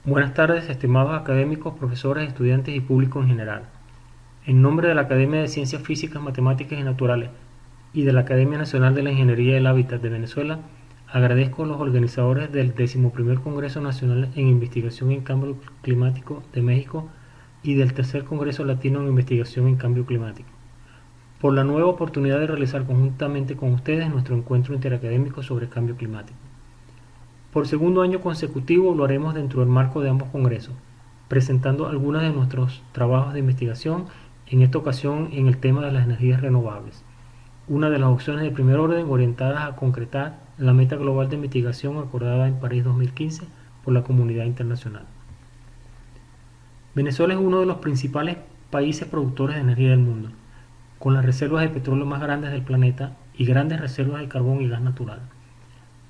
Buenas tardes, estimados académicos, profesores, estudiantes y público en general. En nombre de la Academia de Ciencias Físicas, Matemáticas y Naturales y de la Academia Nacional de la Ingeniería del Hábitat de Venezuela, agradezco a los organizadores del 11º Congreso Nacional en Investigación en Cambio Climático de México y del Tercer Congreso Latino en Investigación en Cambio Climático, por la nueva oportunidad de realizar conjuntamente con ustedes nuestro encuentro interacadémico sobre cambio climático. Por segundo año consecutivo lo haremos dentro del marco de ambos congresos, presentando algunos de nuestros trabajos de investigación, en esta ocasión en el tema de las energías renovables, una de las opciones de primer orden orientadas a concretar la meta global de mitigación acordada en París 2015 por la comunidad internacional. Venezuela es uno de los principales países productores de energía del mundo, con las reservas de petróleo más grandes del planeta y grandes reservas de carbón y gas natural.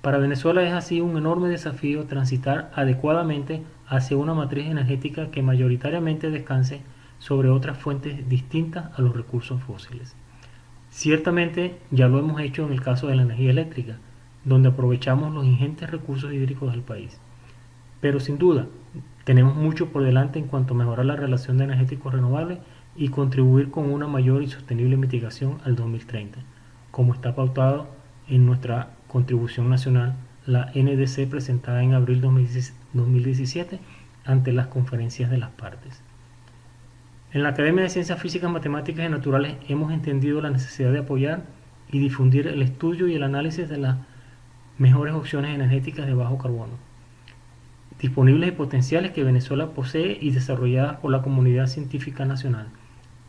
Para Venezuela es así un enorme desafío transitar adecuadamente hacia una matriz energética que mayoritariamente descanse sobre otras fuentes distintas a los recursos fósiles. Ciertamente ya lo hemos hecho en el caso de la energía eléctrica, donde aprovechamos los ingentes recursos hídricos del país. Pero sin duda, tenemos mucho por delante en cuanto a mejorar la relación de energéticos renovables y contribuir con una mayor y sostenible mitigación al 2030, como está pautado en nuestra contribución nacional, la NDC, presentada en abril 2017 ante las conferencias de las partes. En la Academia de Ciencias Físicas, Matemáticas y Naturales hemos entendido la necesidad de apoyar y difundir el estudio y el análisis de las mejores opciones energéticas de bajo carbono, disponibles y potenciales que Venezuela posee y desarrolladas por la comunidad científica nacional,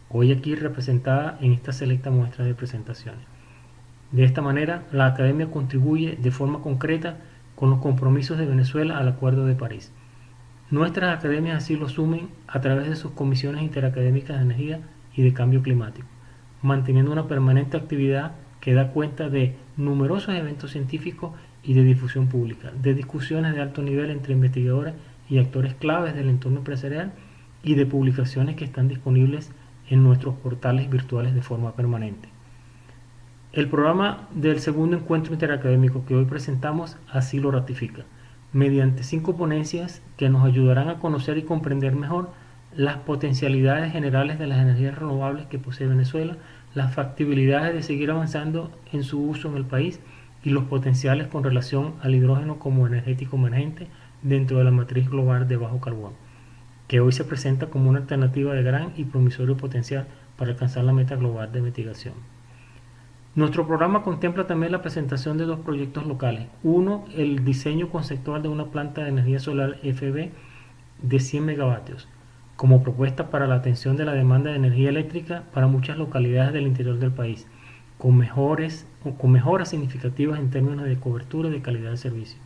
hoy aquí representada en esta selecta muestra de presentaciones. De esta manera, la Academia contribuye de forma concreta con los compromisos de Venezuela al Acuerdo de París. Nuestras academias así lo asumen a través de sus comisiones interacadémicas de energía y de cambio climático, manteniendo una permanente actividad que da cuenta de numerosos eventos científicos y de difusión pública, de discusiones de alto nivel entre investigadores y actores claves del entorno empresarial y de publicaciones que están disponibles en nuestros portales virtuales de forma permanente. El programa del segundo encuentro interacadémico que hoy presentamos así lo ratifica, mediante 5 ponencias que nos ayudarán a conocer y comprender mejor las potencialidades generales de las energías renovables que posee Venezuela, las factibilidades de seguir avanzando en su uso en el país y los potenciales con relación al hidrógeno como energético emergente dentro de la matriz global de bajo carbono, que hoy se presenta como una alternativa de gran y promisorio potencial para alcanzar la meta global de mitigación. Nuestro programa contempla también la presentación de 2 proyectos locales. Uno, el diseño conceptual de una planta de energía solar FB de 100 megavatios, como propuesta para la atención de la demanda de energía eléctrica para muchas localidades del interior del país, con mejoras significativas en términos de cobertura y de calidad de servicio.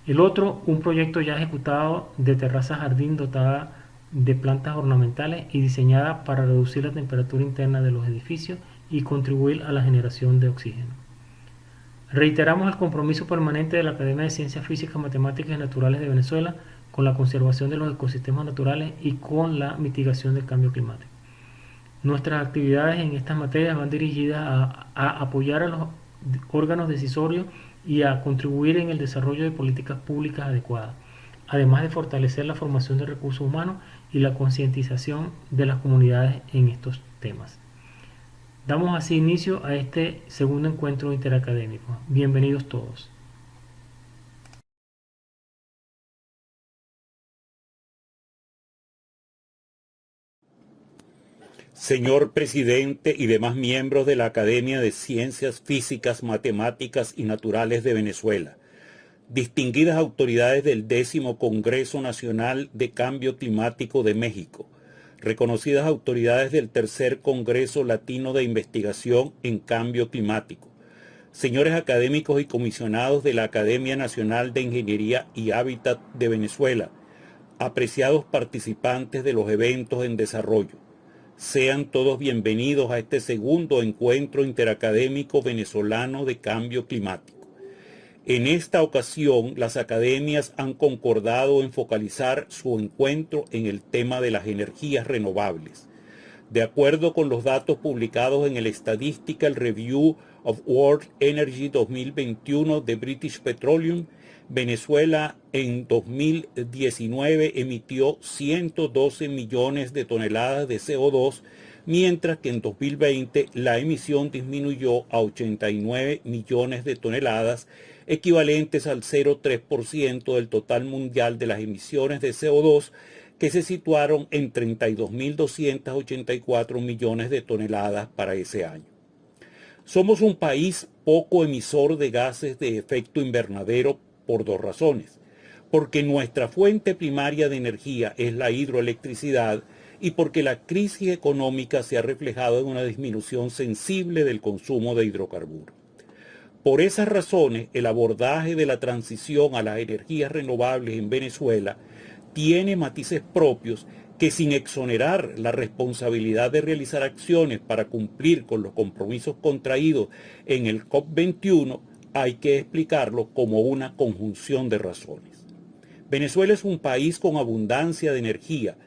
El otro, un proyecto ya ejecutado de terraza jardín dotada de plantas ornamentales y diseñada para reducir la temperatura interna de los edificios y contribuir a la generación de oxígeno. Reiteramos el compromiso permanente de la Academia de Ciencias Físicas, Matemáticas y Naturales de Venezuela con la conservación de los ecosistemas naturales y con la mitigación del cambio climático. Nuestras actividades en estas materias van dirigidas a apoyar a los órganos decisorios y a contribuir en el desarrollo de políticas públicas adecuadas, además de fortalecer la formación de recursos humanos y la concientización de las comunidades en estos temas. Damos así inicio a este segundo encuentro interacadémico. Bienvenidos todos. Señor presidente y demás miembros de la Academia de Ciencias Físicas, Matemáticas y Naturales de Venezuela, distinguidas autoridades del 10º Congreso Nacional de Cambio Climático de México, reconocidas autoridades del Tercer Congreso Latino de Investigación en Cambio Climático, señores académicos y comisionados de la Academia Nacional de Ingeniería y Hábitat de Venezuela, apreciados participantes de los eventos en desarrollo. Sean todos bienvenidos a este segundo encuentro interacadémico venezolano de cambio climático. En esta ocasión, las academias han concordado en focalizar su encuentro en el tema de las energías renovables. De acuerdo con los datos publicados en el Statistical Review of World Energy 2021 de British Petroleum, Venezuela en 2019 emitió 112 millones de toneladas de CO2, mientras que en 2020 la emisión disminuyó a 89 millones de toneladas, equivalentes al 0,3% del total mundial de las emisiones de CO2, que se situaron en 32.284 millones de toneladas para ese año. Somos un país poco emisor de gases de efecto invernadero por dos razones: porque nuestra fuente primaria de energía es la hidroelectricidad y porque la crisis económica se ha reflejado en una disminución sensible del consumo de hidrocarburos. Por esas razones, el abordaje de la transición a las energías renovables en Venezuela tiene matices propios que, sin exonerar la responsabilidad de realizar acciones para cumplir con los compromisos contraídos en el COP21, hay que explicarlo como una conjunción de razones. Venezuela es un país con abundancia de energía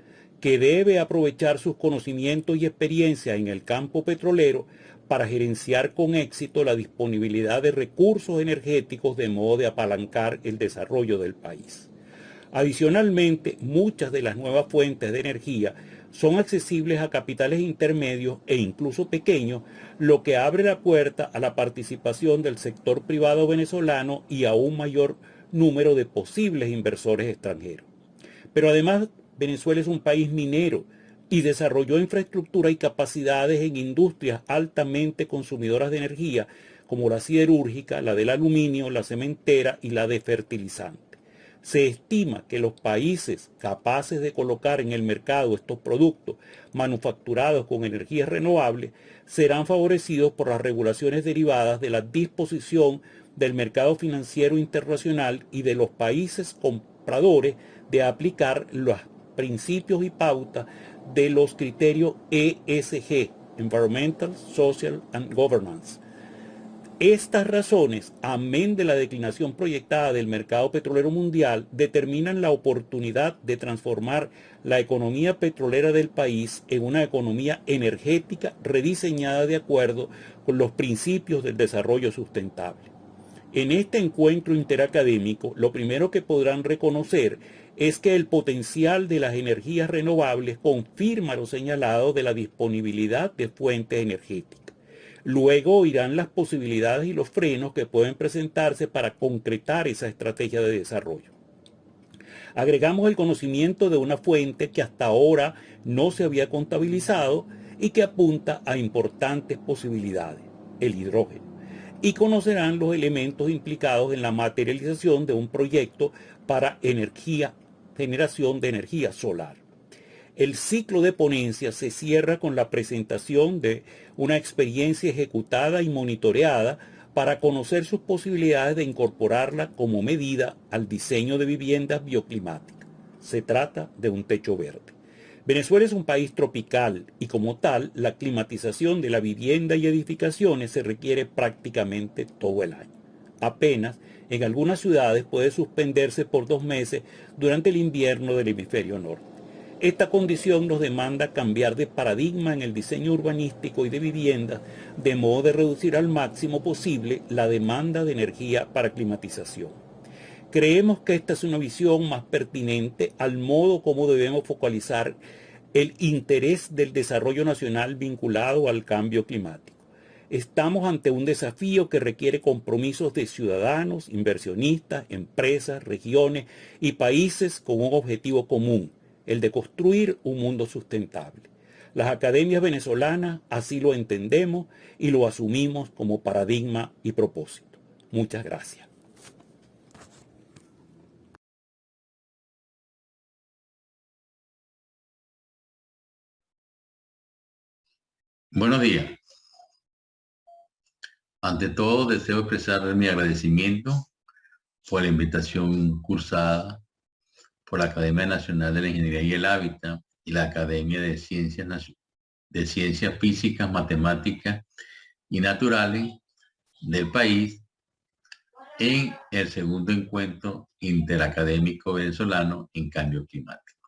que debe aprovechar sus conocimientos y experiencia en el campo petrolero para gerenciar con éxito la disponibilidad de recursos energéticos de modo de apalancar el desarrollo del país. Adicionalmente, muchas de las nuevas fuentes de energía son accesibles a capitales intermedios e incluso pequeños, lo que abre la puerta a la participación del sector privado venezolano y a un mayor número de posibles inversores extranjeros. Pero además, Venezuela es un país minero y desarrolló infraestructura y capacidades en industrias altamente consumidoras de energía, como la siderúrgica, la del aluminio, la cementera y la de fertilizantes. Se estima que los países capaces de colocar en el mercado estos productos manufacturados con energías renovables serán favorecidos por las regulaciones derivadas de la disposición del mercado financiero internacional y de los países compradores de aplicar los principios y pautas de los criterios ESG, Environmental, Social and Governance. Estas razones, amén de la declinación proyectada del mercado petrolero mundial, determinan la oportunidad de transformar la economía petrolera del país en una economía energética rediseñada de acuerdo con los principios del desarrollo sustentable. En este encuentro interacadémico, lo primero que podrán reconocer es que el potencial de las energías renovables confirma lo señalado de la disponibilidad de fuentes energéticas. Luego oirán las posibilidades y los frenos que pueden presentarse para concretar esa estrategia de desarrollo. Agregamos el conocimiento de una fuente que hasta ahora no se había contabilizado y que apunta a importantes posibilidades: el hidrógeno. Y conocerán los elementos implicados en la materialización de un proyecto para generación de energía solar. El ciclo de ponencia se cierra con la presentación de una experiencia ejecutada y monitoreada para conocer sus posibilidades de incorporarla como medida al diseño de viviendas bioclimáticas. Se trata de un techo verde. Venezuela es un país tropical y, como tal, la climatización de la vivienda y edificaciones se requiere prácticamente todo el año. Apenas en algunas ciudades puede suspenderse por 2 meses durante el invierno del hemisferio norte. Esta condición nos demanda cambiar de paradigma en el diseño urbanístico y de viviendas, de modo de reducir al máximo posible la demanda de energía para climatización. Creemos que esta es una visión más pertinente al modo como debemos focalizar el interés del desarrollo nacional vinculado al cambio climático. Estamos ante un desafío que requiere compromisos de ciudadanos, inversionistas, empresas, regiones y países con un objetivo común: el de construir un mundo sustentable. Las academias venezolanas así lo entendemos y lo asumimos como paradigma y propósito. Muchas gracias. Buenos días. Ante todo, deseo expresar mi agradecimiento por la invitación cursada por la Academia Nacional de la Ingeniería y el Hábitat y la Academia de Ciencias Físicas, Matemáticas y Naturales del país en el segundo encuentro interacadémico venezolano en cambio climático.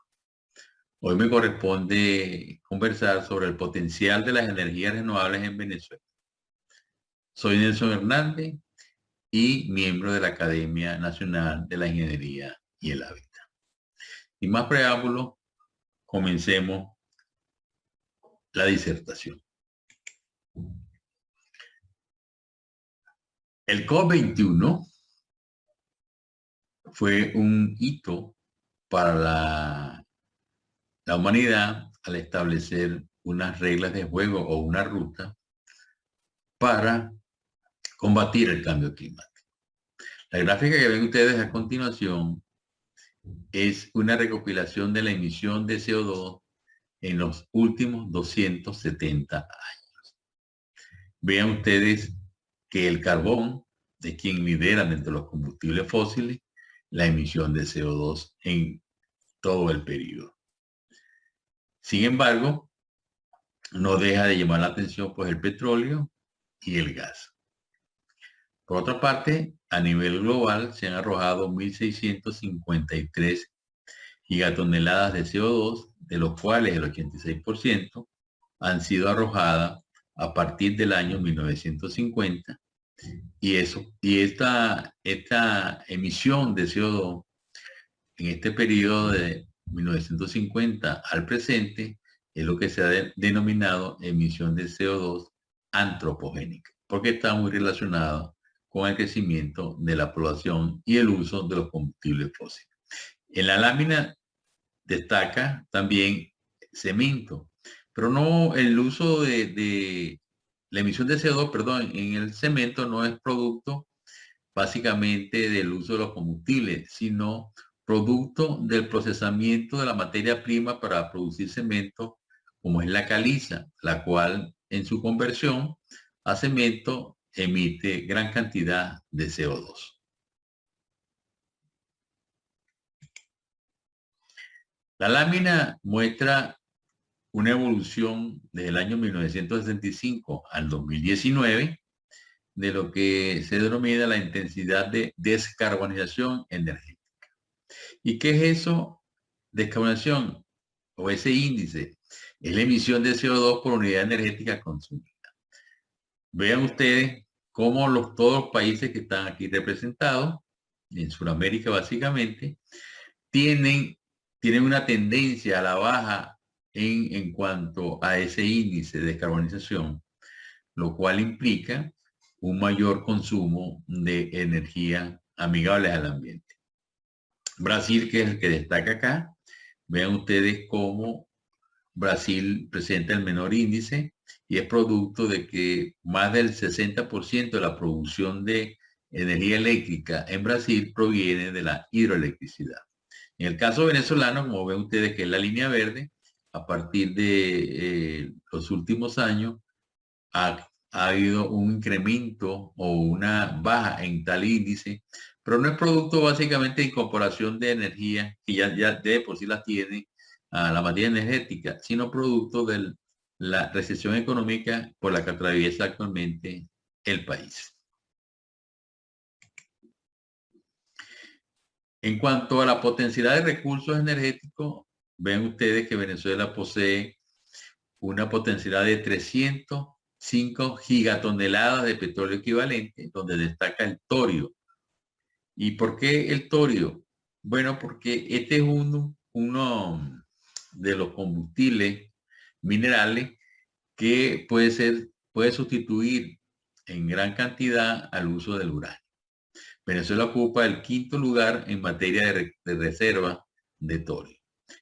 Hoy me corresponde conversar sobre el potencial de las energías renovables en Venezuela. Soy Nelson Hernández y miembro de la Academia Nacional de la Ingeniería y el Hábitat. Sin más preámbulos, comencemos la disertación. El COP21 fue un hito para la humanidad al establecer unas reglas de juego o una ruta para combatir el cambio climático. La gráfica que ven ustedes a continuación es una recopilación de la emisión de CO2 en los últimos 270 años. Vean ustedes que el carbón es quien lidera dentro de los combustibles fósiles la emisión de CO2 en todo el periodo. Sin embargo, no deja de llamar la atención pues el petróleo y el gas. Por otra parte, a nivel global se han arrojado 1.653 gigatoneladas de CO2, de los cuales el 86% han sido arrojadas a partir del año 1950. Y esta emisión de CO2 en este periodo de 1950 al presente es lo que se ha denominado emisión de CO2 antropogénica, porque está muy relacionado con el crecimiento de la población y el uso de los combustibles fósiles. En la lámina destaca también cemento, pero no el uso de la emisión de CO2, perdón, en el cemento no es producto básicamente del uso de los combustibles, sino producto del procesamiento de la materia prima para producir cemento, como es la caliza, la cual en su conversión a cemento emite gran cantidad de CO2. La lámina muestra una evolución desde el año 1965 al 2019 de lo que se denomina la intensidad de descarbonización energética. ¿Y qué es eso? Descarbonización o ese índice es la emisión de CO2 por unidad energética consumida. Vean ustedes cómo todos los países que están aquí representados, en Sudamérica básicamente, tienen una tendencia a la baja en cuanto a ese índice de descarbonización, lo cual implica un mayor consumo de energía amigable al ambiente. Brasil, que es el que destaca acá, vean ustedes cómo Brasil presenta el menor índice y es producto de que más del 60% de la producción de energía eléctrica en Brasil proviene de la hidroelectricidad. En el caso venezolano, como ven ustedes que es la línea verde, a partir de los últimos años ha habido un incremento o una baja en tal índice, pero no es producto básicamente de incorporación de energía, que ya de por sí la tiene a la materia energética, sino producto de la recesión económica por la que atraviesa actualmente el país. En cuanto a la potencialidad de recursos energéticos, ven ustedes que Venezuela posee una potencialidad de 305 gigatoneladas de petróleo equivalente, donde destaca el torio. ¿Y por qué el torio? Bueno, porque este es uno de los combustibles minerales que puede sustituir en gran cantidad al uso del uranio. Venezuela ocupa el quinto lugar en materia de reserva de torio.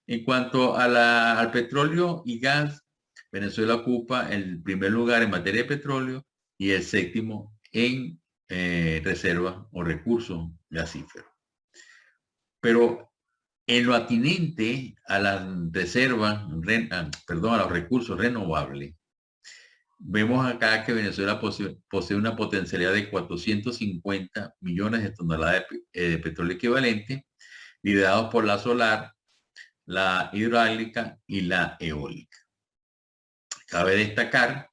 En cuanto al petróleo y gas, Venezuela ocupa el primer lugar en materia de petróleo y el séptimo en reserva o recursos gasíferos. Pero en lo atinente a las reservas, a los recursos renovables, vemos acá que Venezuela posee una potencialidad de 450 millones de toneladas de petróleo equivalente, liderados por la solar, la hidráulica y la eólica. Cabe destacar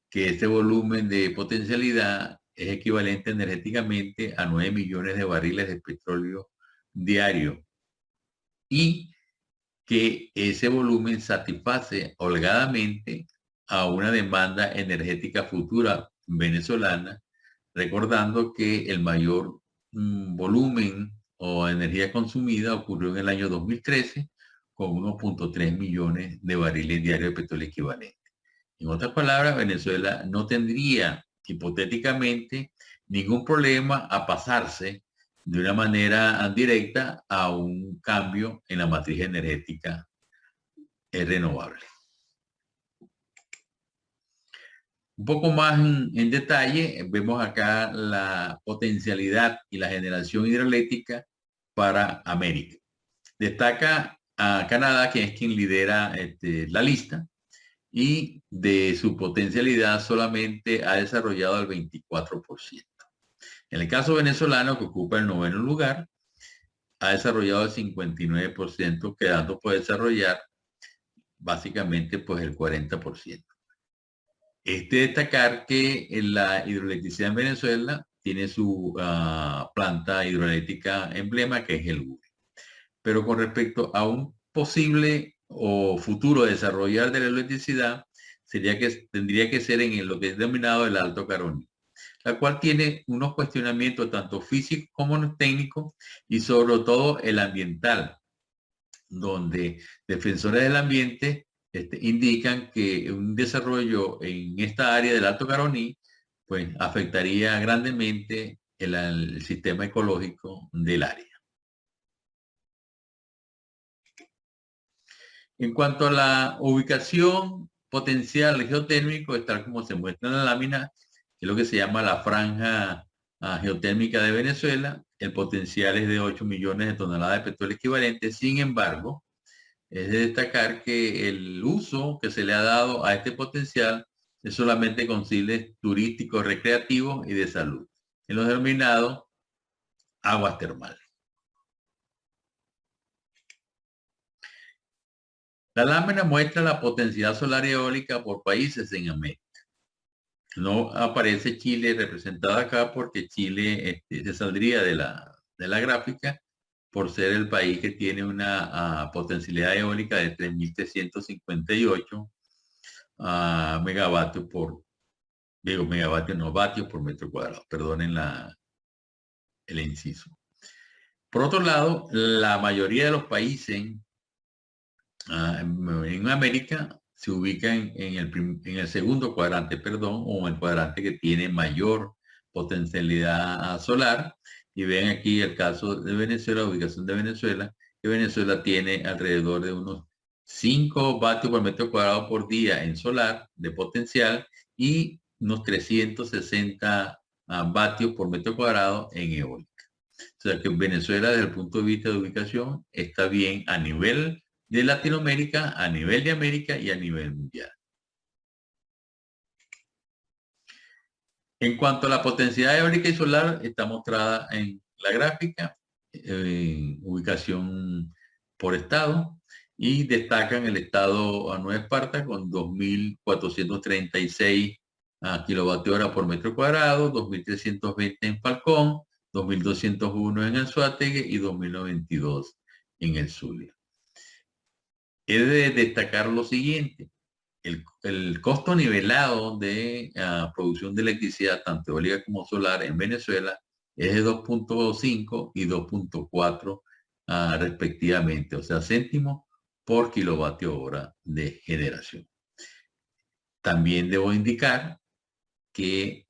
que este volumen de potencialidad es equivalente energéticamente a 9 millones de barriles de petróleo diario y que ese volumen satisface holgadamente a una demanda energética futura venezolana recordando que el mayor volumen o energía consumida ocurrió en el año 2013 con 1.3 millones de barriles diarios de petróleo equivalente. En otras palabras, Venezuela no tendría hipotéticamente ningún problema a pasarse de una manera directa a un cambio en la matriz energética renovable. Un poco más en detalle, vemos acá la potencialidad y la generación hidroeléctrica para América. Destaca a Canadá, que es quien lidera la lista, y de su potencialidad solamente ha desarrollado el 24%. En el caso venezolano, que ocupa el 9º lugar, ha desarrollado el 59%, quedando por desarrollar básicamente pues el 40%. Destacar que la hidroelectricidad en Venezuela tiene su planta hidroeléctrica emblema, que es el URI. Pero con respecto a un posible o futuro desarrollar de la electricidad, tendría que ser en lo que es denominado el Alto Caroní, la cual tiene unos cuestionamientos tanto físicos como técnicos y sobre todo el ambiental, donde defensores del ambiente indican que un desarrollo en esta área del Alto Caroní pues afectaría grandemente el sistema ecológico del área. En cuanto a la ubicación potencial geotérmico, tal como se muestra en la lámina, que es lo que se llama la franja geotérmica de Venezuela, el potencial es de 8 millones de toneladas de petróleo equivalente. Sin embargo, es de destacar que el uso que se le ha dado a este potencial es solamente con fines turísticos, recreativos y de salud, en los denominados aguas termales. La lámina muestra la potencialidad solar y eólica por países en América. No aparece Chile representado acá porque Chile se saldría de la gráfica por ser el país que tiene una potencialidad eólica de 3.358 megavatios vatios por metro cuadrado. Perdonen el inciso. Por otro lado, la mayoría de los países en América se ubican en el segundo cuadrante, o el cuadrante que tiene mayor potencialidad solar. Y ven aquí el caso de Venezuela, ubicación de Venezuela, que Venezuela tiene alrededor de unos 5 vatios por metro cuadrado por día en solar de potencial y unos 360 vatios por metro cuadrado en eólica. O sea que Venezuela, desde el punto de vista de ubicación, está bien a nivel de Latinoamérica, a nivel de América y a nivel mundial. En cuanto a la potencialidad eólica y solar, está mostrada en la gráfica, ubicación por estado, y destacan el estado Nueva Esparta con 2.436 kilovatios hora por metro cuadrado, 2.320 en Falcón, 2.201 en Anzoátegui y 2.092 en el Zulia. He de destacar lo siguiente: el costo nivelado de producción de electricidad, tanto eólica como solar, en Venezuela es de 2.5 y 2.4 respectivamente, o sea, céntimos por kilovatio hora de generación. También debo indicar que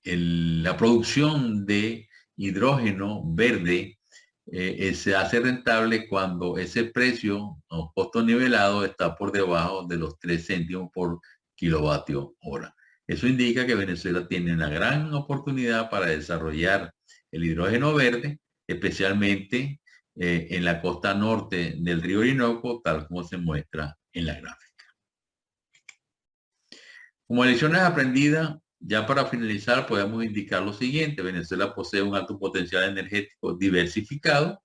la producción de hidrógeno verde se hace rentable cuando ese precio o costo nivelado está por debajo de los 3 céntimos por kilovatio hora. Eso indica que Venezuela tiene una gran oportunidad para desarrollar el hidrógeno verde, especialmente en la costa norte del río Orinoco, tal como se muestra en la gráfica. Como lecciones aprendidas, ya para finalizar, podemos indicar lo siguiente: Venezuela posee un alto potencial energético diversificado,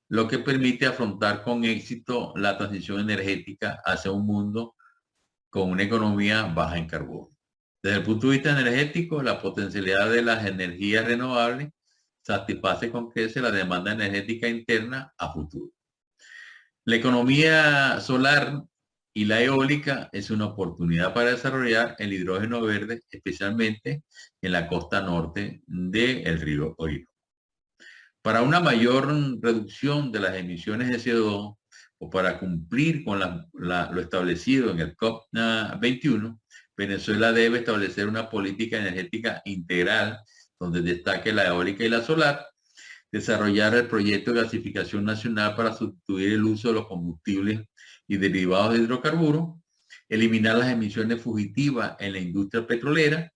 lo que permite afrontar con éxito la transición energética hacia un mundo con una economía baja en carbono. Desde el punto de vista energético, la potencialidad de las energías renovables satisface con creces la demanda energética interna a futuro. La economía solar Y la eólica es una oportunidad para desarrollar el hidrógeno verde, especialmente en la costa norte del río Orinoco. Para una mayor reducción de las emisiones de CO2 o para cumplir con lo establecido en el COP21, Venezuela debe establecer una política energética integral donde destaque la eólica y la solar, desarrollar el proyecto de gasificación nacional para sustituir el uso de los combustibles y derivados de hidrocarburos, eliminar las emisiones fugitivas en la industria petrolera,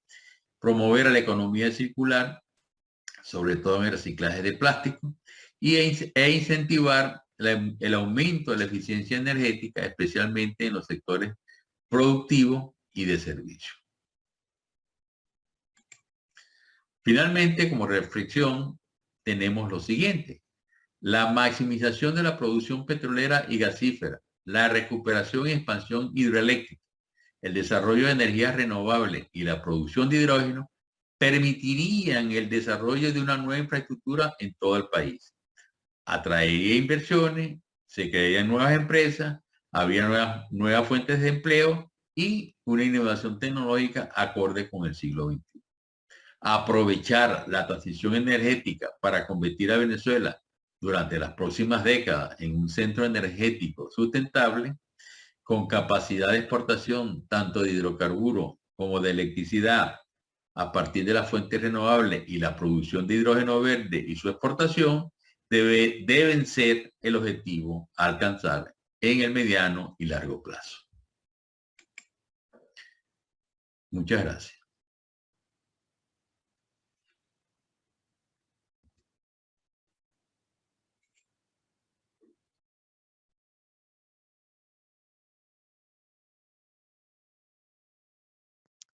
promover la economía circular, sobre todo en el reciclaje de plástico, e incentivar el aumento de la eficiencia energética, especialmente en los sectores productivos y de servicio. Finalmente, como reflexión, tenemos lo siguiente: la maximización de la producción petrolera y gasífera, la recuperación y expansión hidroeléctrica, el desarrollo de energías renovables y la producción de hidrógeno permitirían el desarrollo de una nueva infraestructura en todo el país. Atraería inversiones, se crearían nuevas empresas, habría nuevas fuentes de empleo y una innovación tecnológica acorde con el siglo XXI. Aprovechar la transición energética para convertir a Venezuela durante las próximas décadas en un centro energético sustentable con capacidad de exportación tanto de hidrocarburos como de electricidad a partir de las fuentes renovables y la producción de hidrógeno verde y su exportación deben ser el objetivo a alcanzar en el mediano y largo plazo. Muchas gracias.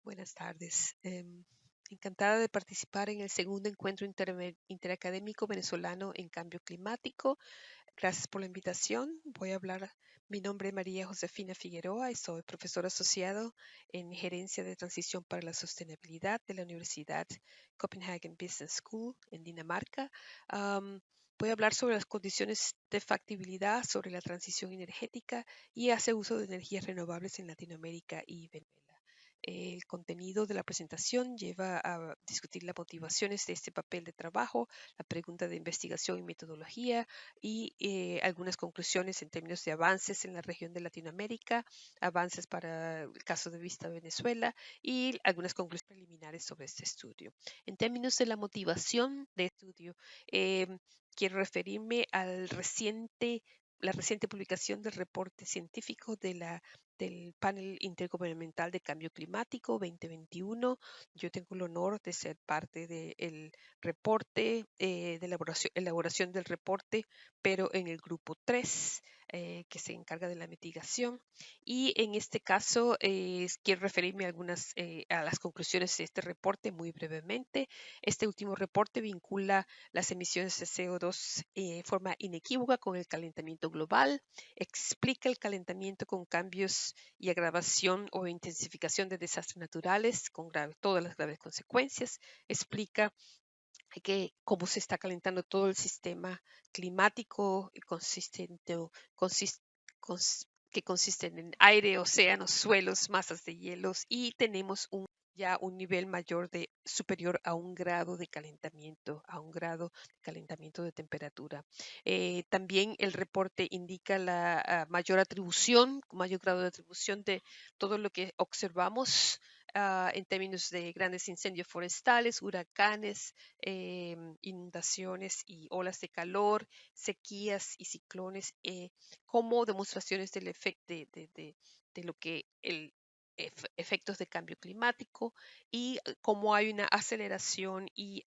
Buenas tardes. Encantada de participar en el segundo encuentro interacadémico venezolano en cambio climático. Gracias por la invitación. Voy a hablar. Mi nombre es María Josefina Figueroa y soy profesor asociado en Gerencia de Transición para la Sostenibilidad de la Universidad Copenhagen Business School en Dinamarca. Voy a hablar sobre las condiciones de factibilidad sobre la transición energética y hacer uso de energías renovables en Latinoamérica y Venezuela. El contenido de la presentación lleva a discutir las motivaciones de este papel de trabajo, la pregunta de investigación y metodología y algunas conclusiones en términos de avances en la región de Latinoamérica, avances para el caso de vista Venezuela y algunas conclusiones preliminares sobre este estudio. En términos de la motivación de estudio, quiero referirme al la reciente publicación del reporte científico del Panel Intergubernamental de Cambio Climático 2021. Yo tengo el honor de ser parte del reporte, de elaboración del reporte, pero en el grupo 3, que se encarga de la mitigación. Y en este caso, quiero referirme a las conclusiones de este reporte muy brevemente. Este último reporte vincula las emisiones de CO2 de forma inequívoca con el calentamiento global, explica el calentamiento con cambios y agravación o intensificación de desastres naturales con todas las graves consecuencias, explica cómo se está calentando todo el sistema climático que consisten en aire, océanos, suelos, masas de hielos y tenemos ya un nivel superior a 1 grado de calentamiento, de temperatura. También el reporte indica la mayor grado de atribución de todo lo que observamos en términos de grandes incendios forestales, huracanes, inundaciones y olas de calor, sequías y ciclones, como demostraciones del efecto de lo que efectos de cambio climático y cómo hay una aceleración y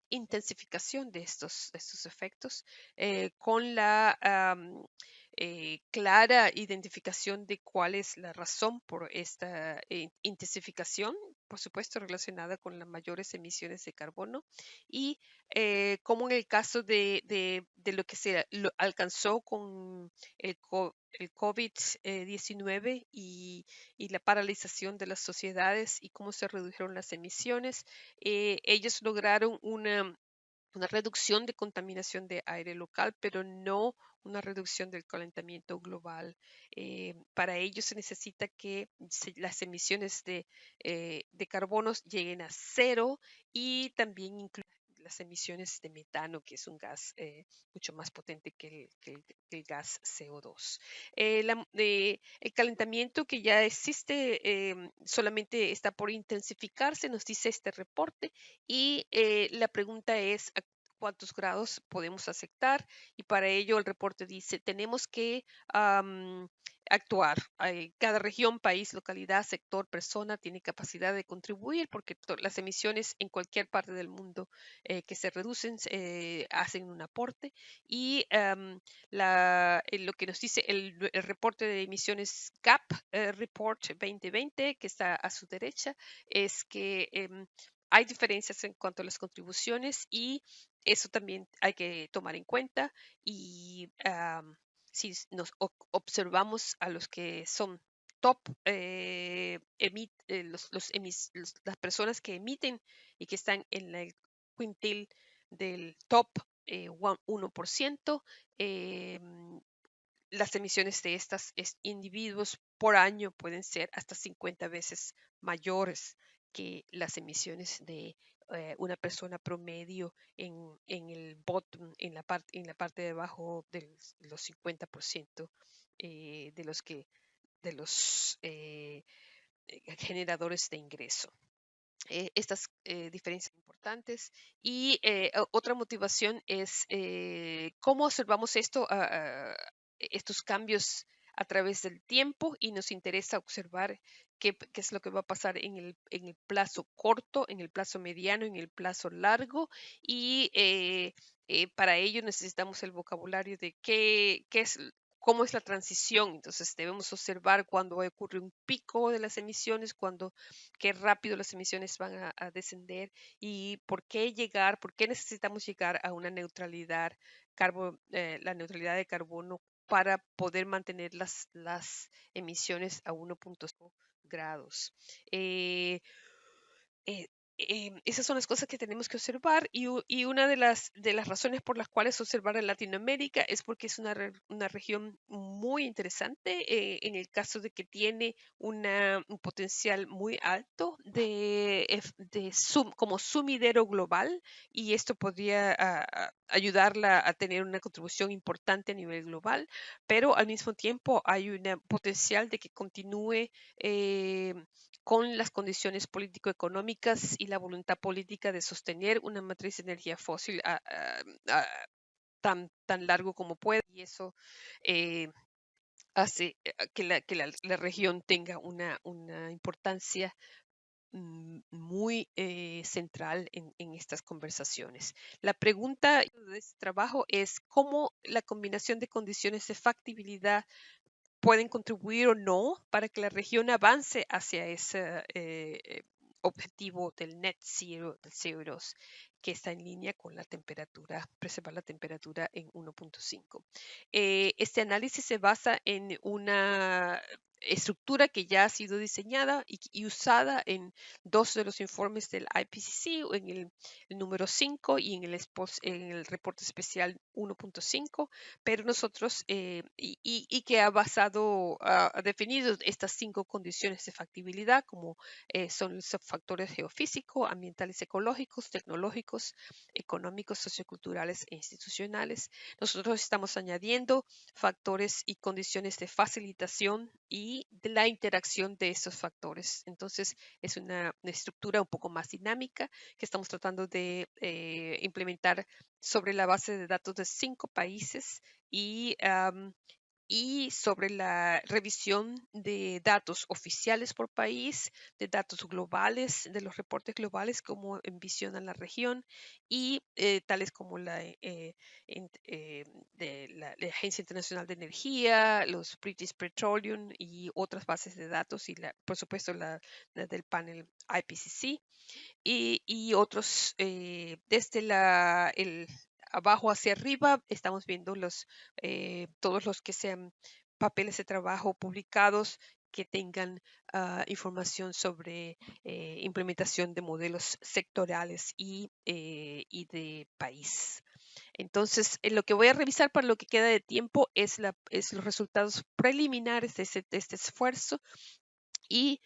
intensificación de estos efectos con la clara identificación de cuál es la razón por esta intensificación, por supuesto relacionada con las mayores emisiones de carbono y como en el caso de lo que se alcanzó con el COVID-19 y la paralización de las sociedades y cómo se redujeron las emisiones. Ellos lograron una reducción de contaminación de aire local, pero no una reducción del calentamiento global. Para ello se necesita que las emisiones de carbonos lleguen a cero y también incluir las emisiones de metano, que es un gas mucho más potente que el gas CO2. El calentamiento que ya existe solamente está por intensificarse, nos dice este reporte, y la pregunta es a cuántos grados podemos aceptar, y para ello el reporte dice tenemos que actuar. Cada región, país, localidad, sector, persona tiene capacidad de contribuir porque las emisiones en cualquier parte del mundo que se reducen hacen un aporte, y lo que nos dice el reporte de emisiones GAP Report 2020, que está a su derecha, es que hay diferencias en cuanto a las contribuciones, y eso también hay que tomar en cuenta. Y si nos observamos a los que son top, las personas que emiten y que están en el quintil del top 1%, las emisiones de estos individuos por año pueden ser hasta 50 veces mayores que las emisiones de una persona promedio en el bottom, en la parte de abajo de los 50% de los generadores de ingreso. Estas diferencias son importantes, y otra motivación es cómo observamos estos cambios a través del tiempo, y nos interesa observar qué es lo que va a pasar en el plazo corto, en el plazo mediano, en el plazo largo, y para ello necesitamos el vocabulario de cómo es la transición. Entonces debemos observar cuándo ocurre un pico de las emisiones, qué rápido las emisiones van a descender, y por qué necesitamos llegar a una neutralidad, la neutralidad de carbono, para poder mantener las emisiones a 1.5 grados. Esas son las cosas que tenemos que observar, y una de las razones por las cuales observar en Latinoamérica es porque es una región muy interesante en el caso de que tiene un potencial muy alto como sumidero global, y esto podría ayudarla a tener una contribución importante a nivel global, pero al mismo tiempo hay un potencial de que continúe con las condiciones político-económicas y la voluntad política de sostener una matriz de energía fósil tan largo como puede, y eso hace que la región tenga una importancia muy central en estas conversaciones. La pregunta de este trabajo es cómo la combinación de condiciones de factibilidad pueden contribuir o no para que la región avance hacia ese objetivo del net zero, del CO2, que está en línea con la temperatura, preservar la temperatura en 1.5. Este análisis se basa en una estructura que ya ha sido diseñada y usada en dos de los informes del IPCC, en el número 5 y en el reporte especial 1.5, pero nosotros, y que ha definido estas 5 condiciones de factibilidad, como son los factores geofísicos, ambientales, ecológicos, tecnológicos, económicos, socioculturales e institucionales. Nosotros estamos añadiendo factores y condiciones de facilitación y de la interacción de estos factores. Entonces, es una estructura un poco más dinámica que estamos tratando de implementar sobre la base de datos de 5 países, y sobre la revisión de datos oficiales por país, de datos globales, de los reportes globales, como envisiona la región, y tales como de la Agencia Internacional de Energía, los British Petroleum y otras bases de datos, y por supuesto la del panel IPCC, y otros desde el abajo hacia arriba estamos viendo todos los que sean papeles de trabajo publicados que tengan información sobre implementación de modelos sectorales y de país. Entonces, lo que voy a revisar para lo que queda de tiempo es los resultados preliminares de este esfuerzo y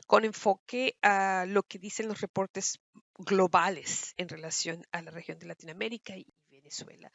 con enfoque a lo que dicen los reportes globales en relación a la región de Latinoamérica y Venezuela.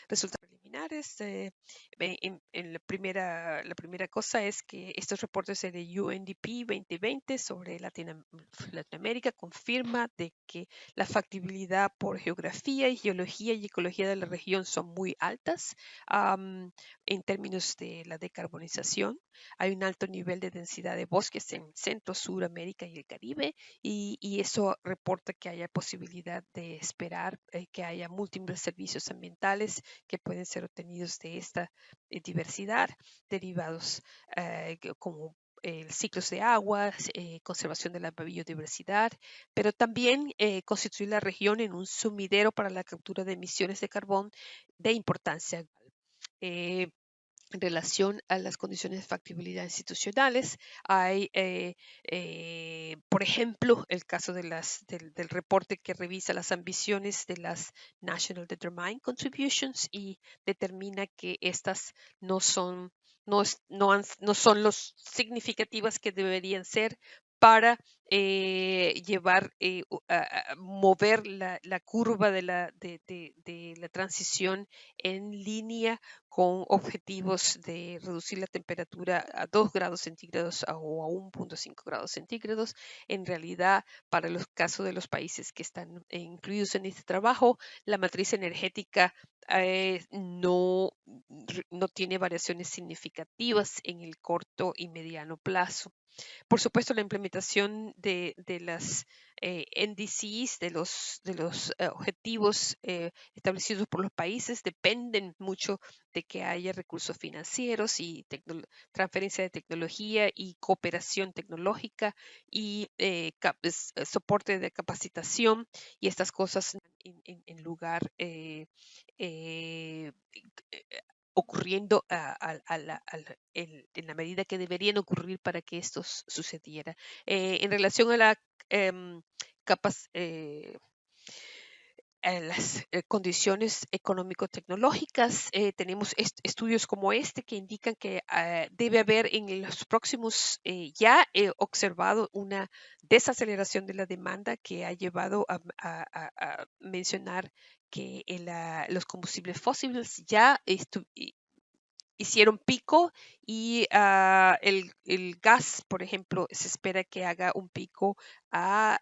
Resultados preliminares. En la primera cosa es que estos reportes de UNDP 2020 sobre Latinoamérica confirma de que la factibilidad por geografía, geología y ecología de la región son muy altas en términos de la decarbonización. Hay un alto nivel de densidad de bosques en Centro, Suramérica y el Caribe, y eso reporta que haya posibilidad de esperar que haya múltiples servicios ambientales que pueden ser obtenidos de esta diversidad, derivados como ciclos de agua, conservación de la biodiversidad, pero también constituir la región en un sumidero para la captura de emisiones de carbón de importancia global. En relación a las condiciones de factibilidad institucionales, hay, por ejemplo, el caso del reporte que revisa las ambiciones de las National Determined Contributions y determina que estas no son los significativas que deberían ser para mover la curva de la transición en línea con objetivos de reducir la temperatura a 2 grados centígrados o a 1.5 grados centígrados. En realidad, para los casos de los países que están incluidos en este trabajo, la matriz energética no tiene variaciones significativas en el corto y mediano plazo. Por supuesto, la implementación de las NDCs, de los objetivos establecidos por los países, dependen mucho de que haya recursos financieros y transferencia de tecnología y cooperación tecnológica y soporte de capacitación, y estas cosas en lugar ocurriendo en la medida que deberían ocurrir para que esto sucediera. En relación a las condiciones económico-tecnológicas, tenemos estudios como este que indican que debe haber en los próximos, ya he observado una desaceleración de la demanda que ha llevado a mencionar que los combustibles fósiles ya hicieron pico y el gas, por ejemplo, se espera que haga un pico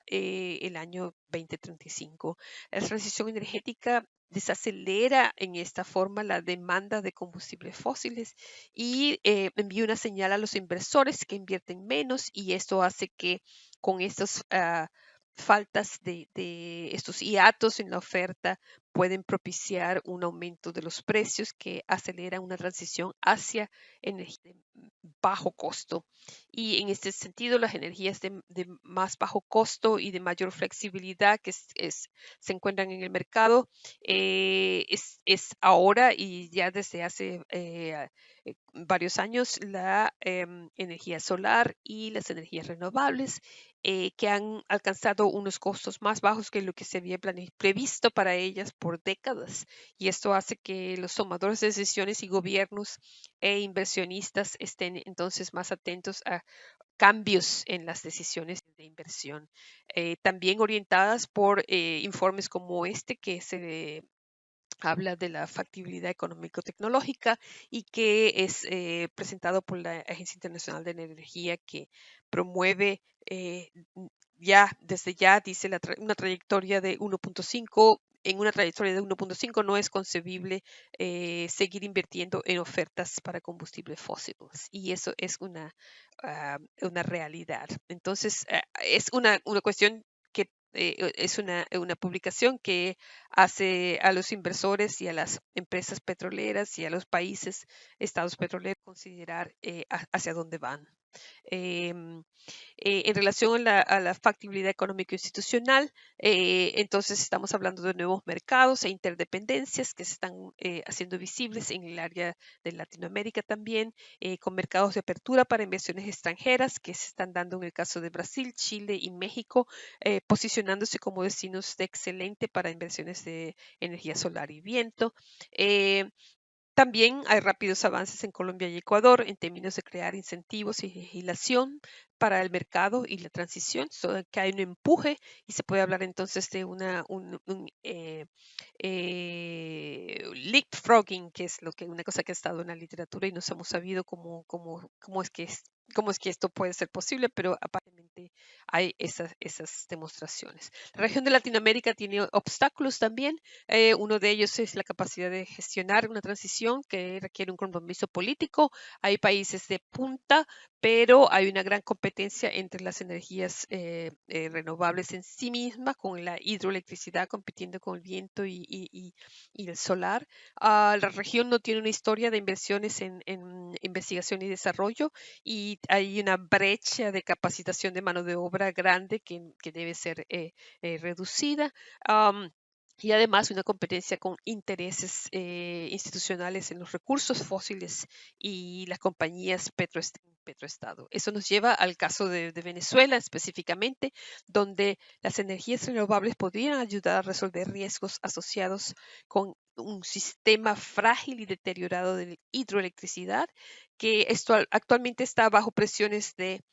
el año 2035. La transición energética desacelera en esta forma la demanda de combustibles fósiles y envía una señal a los inversores que invierten menos, y esto hace que con estos faltas de estos hiatos en la oferta pueden propiciar un aumento de los precios que acelera una transición hacia energía de bajo costo. Y en este sentido, las energías de más bajo costo y de mayor flexibilidad que se encuentran en el mercado es ahora y ya desde hace varios años la energía solar y las energías renovables, que han alcanzado unos costos más bajos que lo que se había previsto para ellas por décadas. Y esto hace que los tomadores de decisiones y gobiernos e inversionistas estén entonces más atentos a cambios en las decisiones de inversión, también orientadas por informes como este que se habla de la factibilidad económico-tecnológica y que es presentado por la Agencia Internacional de Energía, que promueve desde ya, dice una trayectoria de 1.5. En una trayectoria de 1.5 no es concebible seguir invirtiendo en ofertas para combustibles fósiles, y eso es una realidad. Entonces, es una cuestión que es una publicación que hace a los inversores y a las empresas petroleras y a los estados petroleros considerar hacia dónde van. En relación a la factibilidad económica institucional, entonces estamos hablando de nuevos mercados e interdependencias que se están haciendo visibles en el área de Latinoamérica también, con mercados de apertura para inversiones extranjeras que se están dando en el caso de Brasil, Chile y México, posicionándose como destinos excelente para inversiones de energía solar y viento. También hay rápidos avances en Colombia y Ecuador en términos de crear incentivos y legislación para el mercado y la transición, que hay un empuje y se puede hablar entonces de leapfrogging, que es una cosa que ha estado en la literatura y nos hemos sabido cómo es que esto puede ser posible, pero aparentemente hay esas demostraciones. La región de Latinoamérica tiene obstáculos también. Uno de ellos es la capacidad de gestionar una transición que requiere un compromiso político. Hay países de punta, pero hay una gran competencia entre las energías renovables en sí mismas, con la hidroelectricidad compitiendo con el viento y el solar. La región no tiene una historia de inversiones en investigación y desarrollo y hay una brecha de capacitación de mano de obra grande que debe ser reducida. Y además una competencia con intereses institucionales en los recursos fósiles y las compañías petroestado. Eso nos lleva al caso de Venezuela específicamente, donde las energías renovables podrían ayudar a resolver riesgos asociados con un sistema frágil y deteriorado de hidroelectricidad, que actualmente está bajo presiones de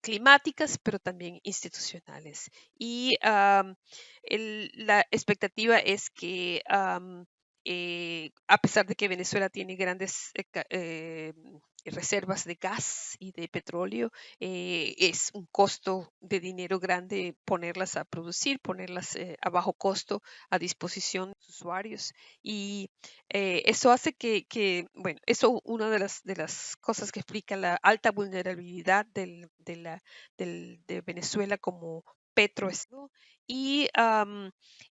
climáticas, pero también institucionales. Y la expectativa es que a pesar de que Venezuela tiene grandes reservas de gas y de petróleo, es un costo de dinero grande ponerlas a producir, ponerlas a bajo costo a disposición de los usuarios. Y eso hace bueno, eso una de las cosas que explica la alta vulnerabilidad de Venezuela como petroestado y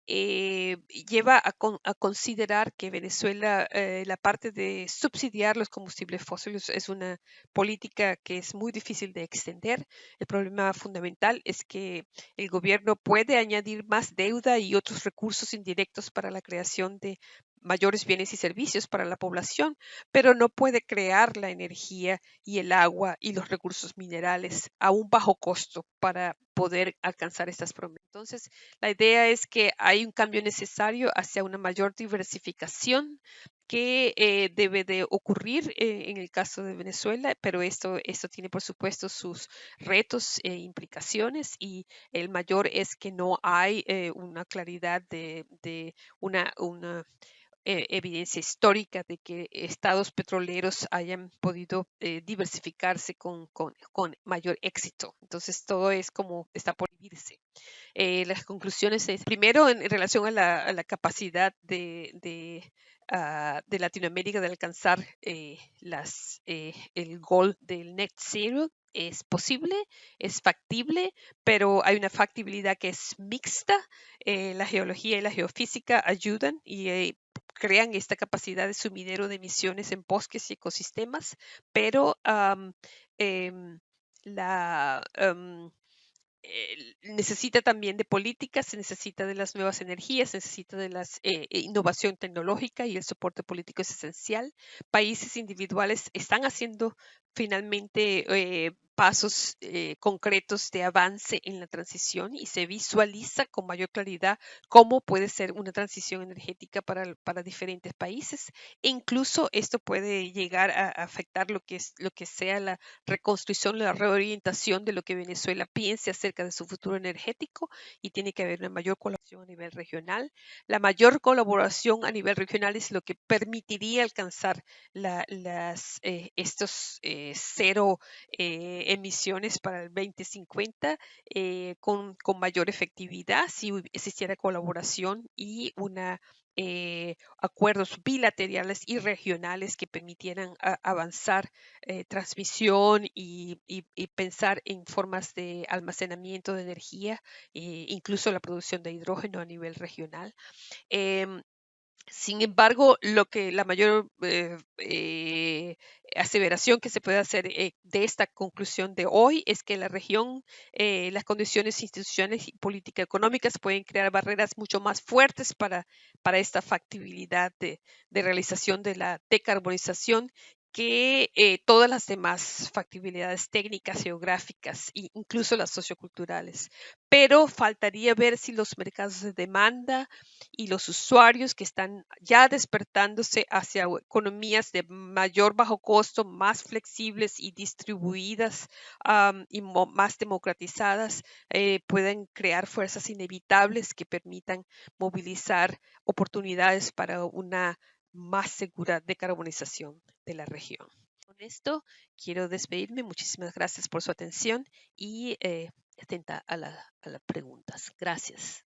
lleva a considerar que Venezuela, la parte de subsidiar los combustibles fósiles es una política que es muy difícil de extender. El problema fundamental es que el gobierno puede añadir más deuda y otros recursos indirectos para la creación de mayores bienes y servicios para la población, pero no puede crear la energía y el agua y los recursos minerales a un bajo costo para poder alcanzar estas promesas. Entonces, la idea es que hay un cambio necesario hacia una mayor diversificación que debe de ocurrir en el caso de Venezuela, pero esto tiene por supuesto sus retos e implicaciones y el mayor es que no hay una claridad de una evidencia histórica de que estados petroleros hayan podido diversificarse con mayor éxito. Entonces, todo es como está por vivirse. Las conclusiones es, primero, en relación a la capacidad de Latinoamérica de alcanzar el goal del net zero. Es posible, es factible, pero hay una factibilidad que es mixta. La geología y la geofísica ayudan y crean esta capacidad de sumidero de emisiones en bosques y ecosistemas, pero la necesita también de políticas, se necesita de las nuevas energías, se necesita de la innovación tecnológica y el soporte político es esencial. Países individuales están haciendo finalmente pasos concretos de avance en la transición y se visualiza con mayor claridad cómo puede ser una transición energética para diferentes países. E incluso esto puede llegar a afectar lo que sea la reconstrucción, la reorientación de lo que Venezuela piense acerca de su futuro energético y tiene que haber una mayor colaboración a nivel regional. La mayor colaboración a nivel regional es lo que permitiría alcanzar estos cero emisiones para el 2050 con mayor efectividad si existiera colaboración y acuerdos bilaterales y regionales que permitieran avanzar transmisión y pensar en formas de almacenamiento de energía, incluso la producción de hidrógeno a nivel regional. Sin embargo, la mayor aseveración que se puede hacer de esta conclusión de hoy es que la región, las condiciones institucionales y política económicas pueden crear barreras mucho más fuertes para esta factibilidad de realización de la decarbonización que todas las demás factibilidades técnicas, geográficas e incluso las socioculturales. Pero faltaría ver si los mercados de demanda y los usuarios que están ya despertándose hacia economías de mayor bajo costo, más flexibles y distribuidas y más democratizadas, pueden crear fuerzas inevitables que permitan movilizar oportunidades para una más segura decarbonización de la región. Con esto quiero despedirme. Muchísimas gracias por su atención y atenta a las preguntas. Gracias.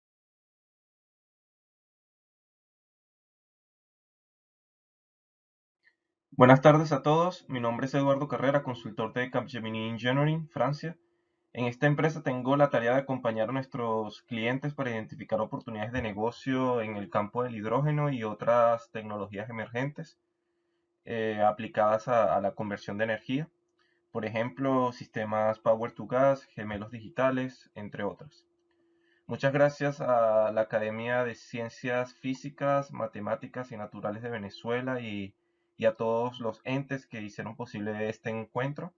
Buenas tardes a todos, mi nombre es Eduardo Carrera, consultor de Capgemini Engineering, Francia. En esta empresa tengo la tarea de acompañar a nuestros clientes para identificar oportunidades de negocio en el campo del hidrógeno y otras tecnologías emergentes aplicadas a la conversión de energía. Por ejemplo, sistemas Power to Gas, gemelos digitales, entre otros. Muchas gracias a la Academia de Ciencias Físicas, Matemáticas y Naturales de Venezuela y a todos los entes que hicieron posible este encuentro.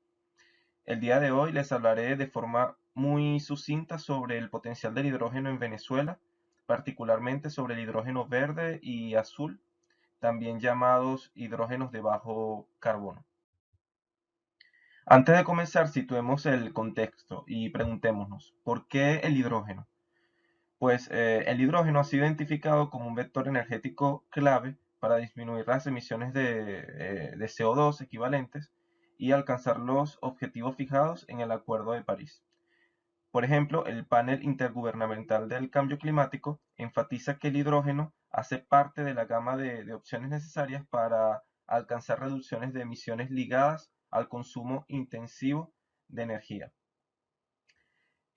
El día de hoy les hablaré de forma muy sucinta sobre el potencial del hidrógeno en Venezuela, particularmente sobre el hidrógeno verde y azul, también llamados hidrógenos de bajo carbono. Antes de comenzar, situemos el contexto y preguntémonos, ¿por qué el hidrógeno? Pues el hidrógeno ha sido identificado como un vector energético clave para disminuir las emisiones de CO2 equivalentes y alcanzar los objetivos fijados en el Acuerdo de París. Por ejemplo, el Panel Intergubernamental del Cambio Climático enfatiza que el hidrógeno hace parte de la gama de opciones necesarias para alcanzar reducciones de emisiones ligadas al consumo intensivo de energía.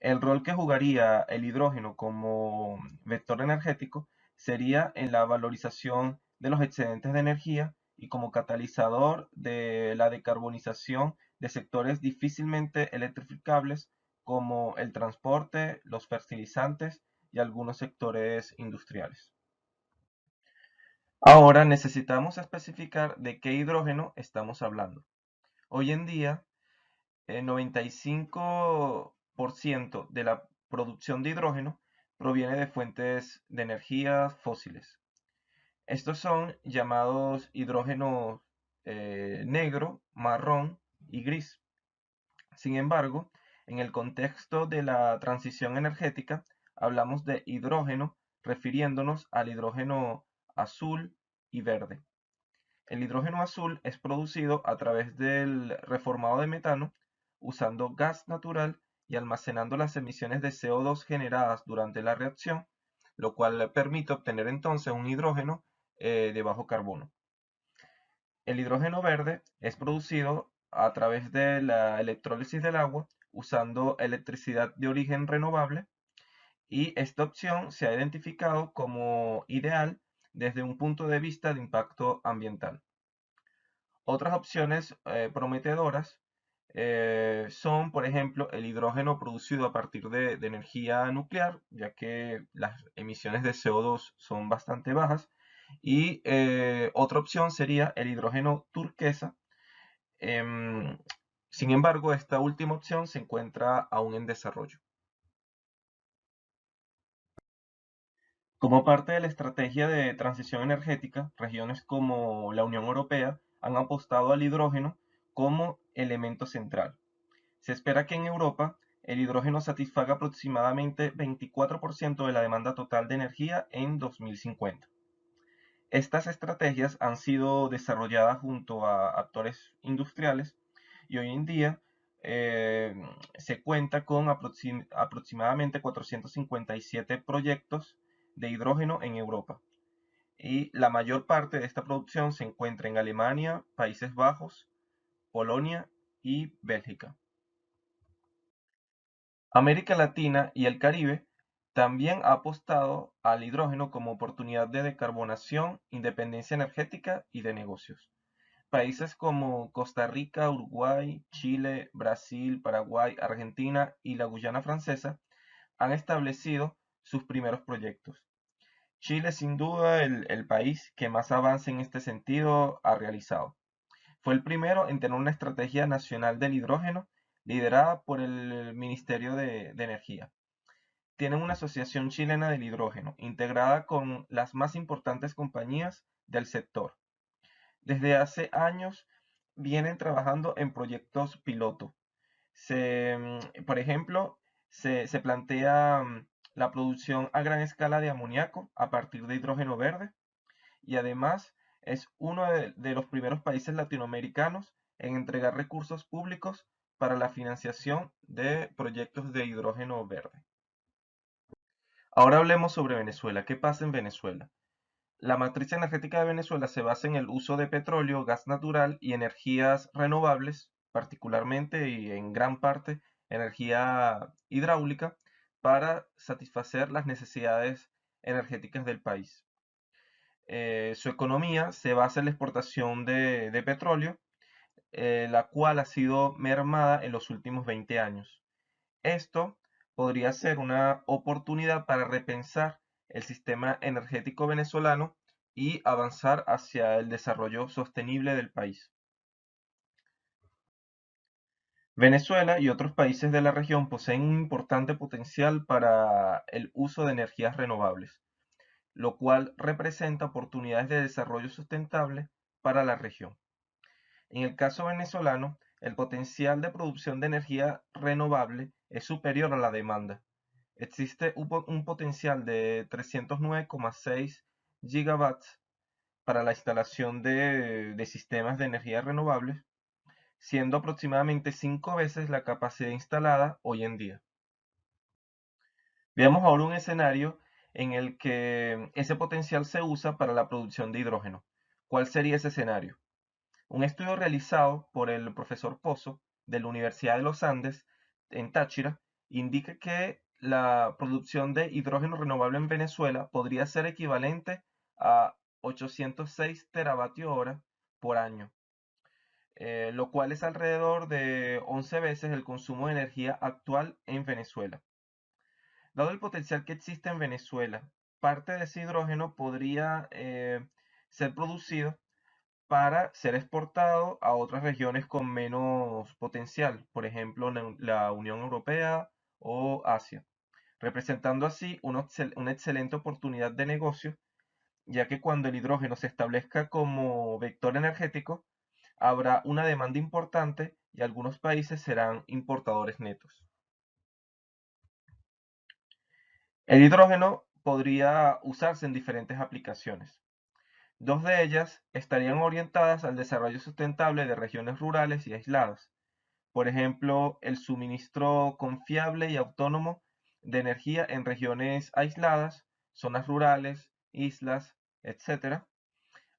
El rol que jugaría el hidrógeno como vector energético sería en la valorización de los excedentes de energía y como catalizador de la decarbonización de sectores difícilmente electrificables como el transporte, los fertilizantes y algunos sectores industriales. Ahora necesitamos especificar de qué hidrógeno estamos hablando. Hoy en día, el 95% de la producción de hidrógeno proviene de fuentes de energía fósiles. Estos son llamados hidrógeno negro, marrón y gris. Sin embargo, en el contexto de la transición energética, hablamos de hidrógeno refiriéndonos al hidrógeno azul y verde. El hidrógeno azul es producido a través del reformado de metano usando gas natural y almacenando las emisiones de CO2 generadas durante la reacción, lo cual permite obtener entonces un hidrógeno de bajo carbono. El hidrógeno verde es producido a través de la electrólisis del agua usando electricidad de origen renovable y esta opción se ha identificado como ideal desde un punto de vista de impacto ambiental. Otras opciones prometedoras son, por ejemplo, el hidrógeno producido a partir de energía nuclear, ya que las emisiones de CO2 son bastante bajas. Y otra opción sería el hidrógeno turquesa. Em, Sin embargo, esta última opción se encuentra aún en desarrollo. Como parte de la estrategia de transición energética, regiones como la Unión Europea han apostado al hidrógeno como elemento central. Se espera que en Europa el hidrógeno satisfaga aproximadamente 24% de la demanda total de energía en 2050. Estas estrategias han sido desarrolladas junto a actores industriales y hoy en día se cuenta con aproximadamente 457 proyectos de hidrógeno en Europa. Y la mayor parte de esta producción se encuentra en Alemania, Países Bajos, Polonia y Bélgica. América Latina y el Caribe También ha apostado al hidrógeno como oportunidad de decarbonación, independencia energética y de negocios. Países como Costa Rica, Uruguay, Chile, Brasil, Paraguay, Argentina y la Guyana Francesa han establecido sus primeros proyectos. Chile, sin duda, el país que más avance en este sentido ha realizado. Fue el primero en tener una estrategia nacional del hidrógeno liderada por el Ministerio de Energía. Tienen una asociación chilena del hidrógeno, integrada con las más importantes compañías del sector. Desde hace años vienen trabajando en proyectos piloto. Por ejemplo, se plantea la producción a gran escala de amoníaco a partir de hidrógeno verde y además es uno de los primeros países latinoamericanos en entregar recursos públicos para la financiación de proyectos de hidrógeno verde. Ahora hablemos sobre Venezuela. ¿Qué pasa en Venezuela? La matriz energética de Venezuela se basa en el uso de petróleo, gas natural y energías renovables, particularmente y en gran parte energía hidráulica, para satisfacer las necesidades energéticas del país. Su economía se basa en la exportación de petróleo, la cual ha sido mermada en los últimos 20 años. Esto podría ser una oportunidad para repensar el sistema energético venezolano y avanzar hacia el desarrollo sostenible del país. Venezuela y otros países de la región poseen un importante potencial para el uso de energías renovables, lo cual representa oportunidades de desarrollo sustentable para la región. En el caso venezolano, el potencial de producción de energía renovable es superior a la demanda. Existe un potencial de 309,6 gigawatts para la instalación de sistemas de energía renovables, siendo aproximadamente 5 veces la capacidad instalada hoy en día. Veamos ahora un escenario en el que ese potencial se usa para la producción de hidrógeno. ¿Cuál sería ese escenario? Un estudio realizado por el profesor Pozo de la Universidad de los Andes en Táchira indica que la producción de hidrógeno renovable en Venezuela podría ser equivalente a 806 teravatios hora por año, lo cual es alrededor de 11 veces el consumo de energía actual en Venezuela. Dado el potencial que existe en Venezuela, parte de ese hidrógeno podría ser producido para ser exportado a otras regiones con menos potencial, por ejemplo, la Unión Europea o Asia, representando así una excelente oportunidad de negocio, ya que cuando el hidrógeno se establezca como vector energético, habrá una demanda importante y algunos países serán importadores netos. El hidrógeno podría usarse en diferentes aplicaciones. Dos de ellas estarían orientadas al desarrollo sustentable de regiones rurales y aisladas. Por ejemplo, el suministro confiable y autónomo de energía en regiones aisladas, zonas rurales, islas, etc.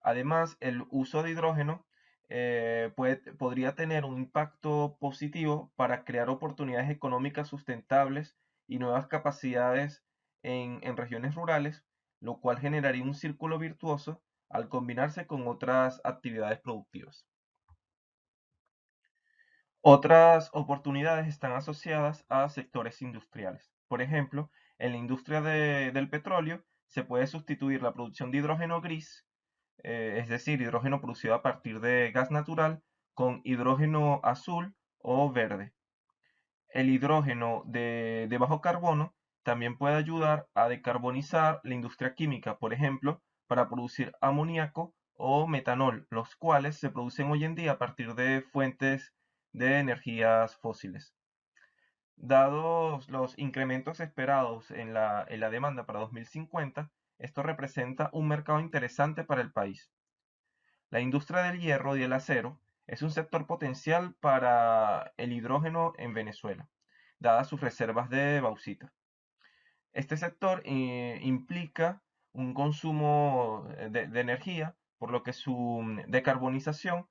Además, el uso de hidrógeno podría tener un impacto positivo para crear oportunidades económicas sustentables y nuevas capacidades en regiones rurales, lo cual generaría un círculo virtuoso al combinarse con otras actividades productivas. Otras oportunidades están asociadas a sectores industriales. Por ejemplo, en la industria del petróleo se puede sustituir la producción de hidrógeno gris, es decir, hidrógeno producido a partir de gas natural, con hidrógeno azul o verde. El hidrógeno de bajo carbono también puede ayudar a decarbonizar la industria química, por ejemplo, para producir amoníaco o metanol, los cuales se producen hoy en día a partir de fuentes de energías fósiles. Dados los incrementos esperados en la demanda para 2050, esto representa un mercado interesante para el país. La industria del hierro y el acero es un sector potencial para el hidrógeno en Venezuela, dadas sus reservas de bauxita. Este sector implica un consumo de energía, por lo que su decarbonización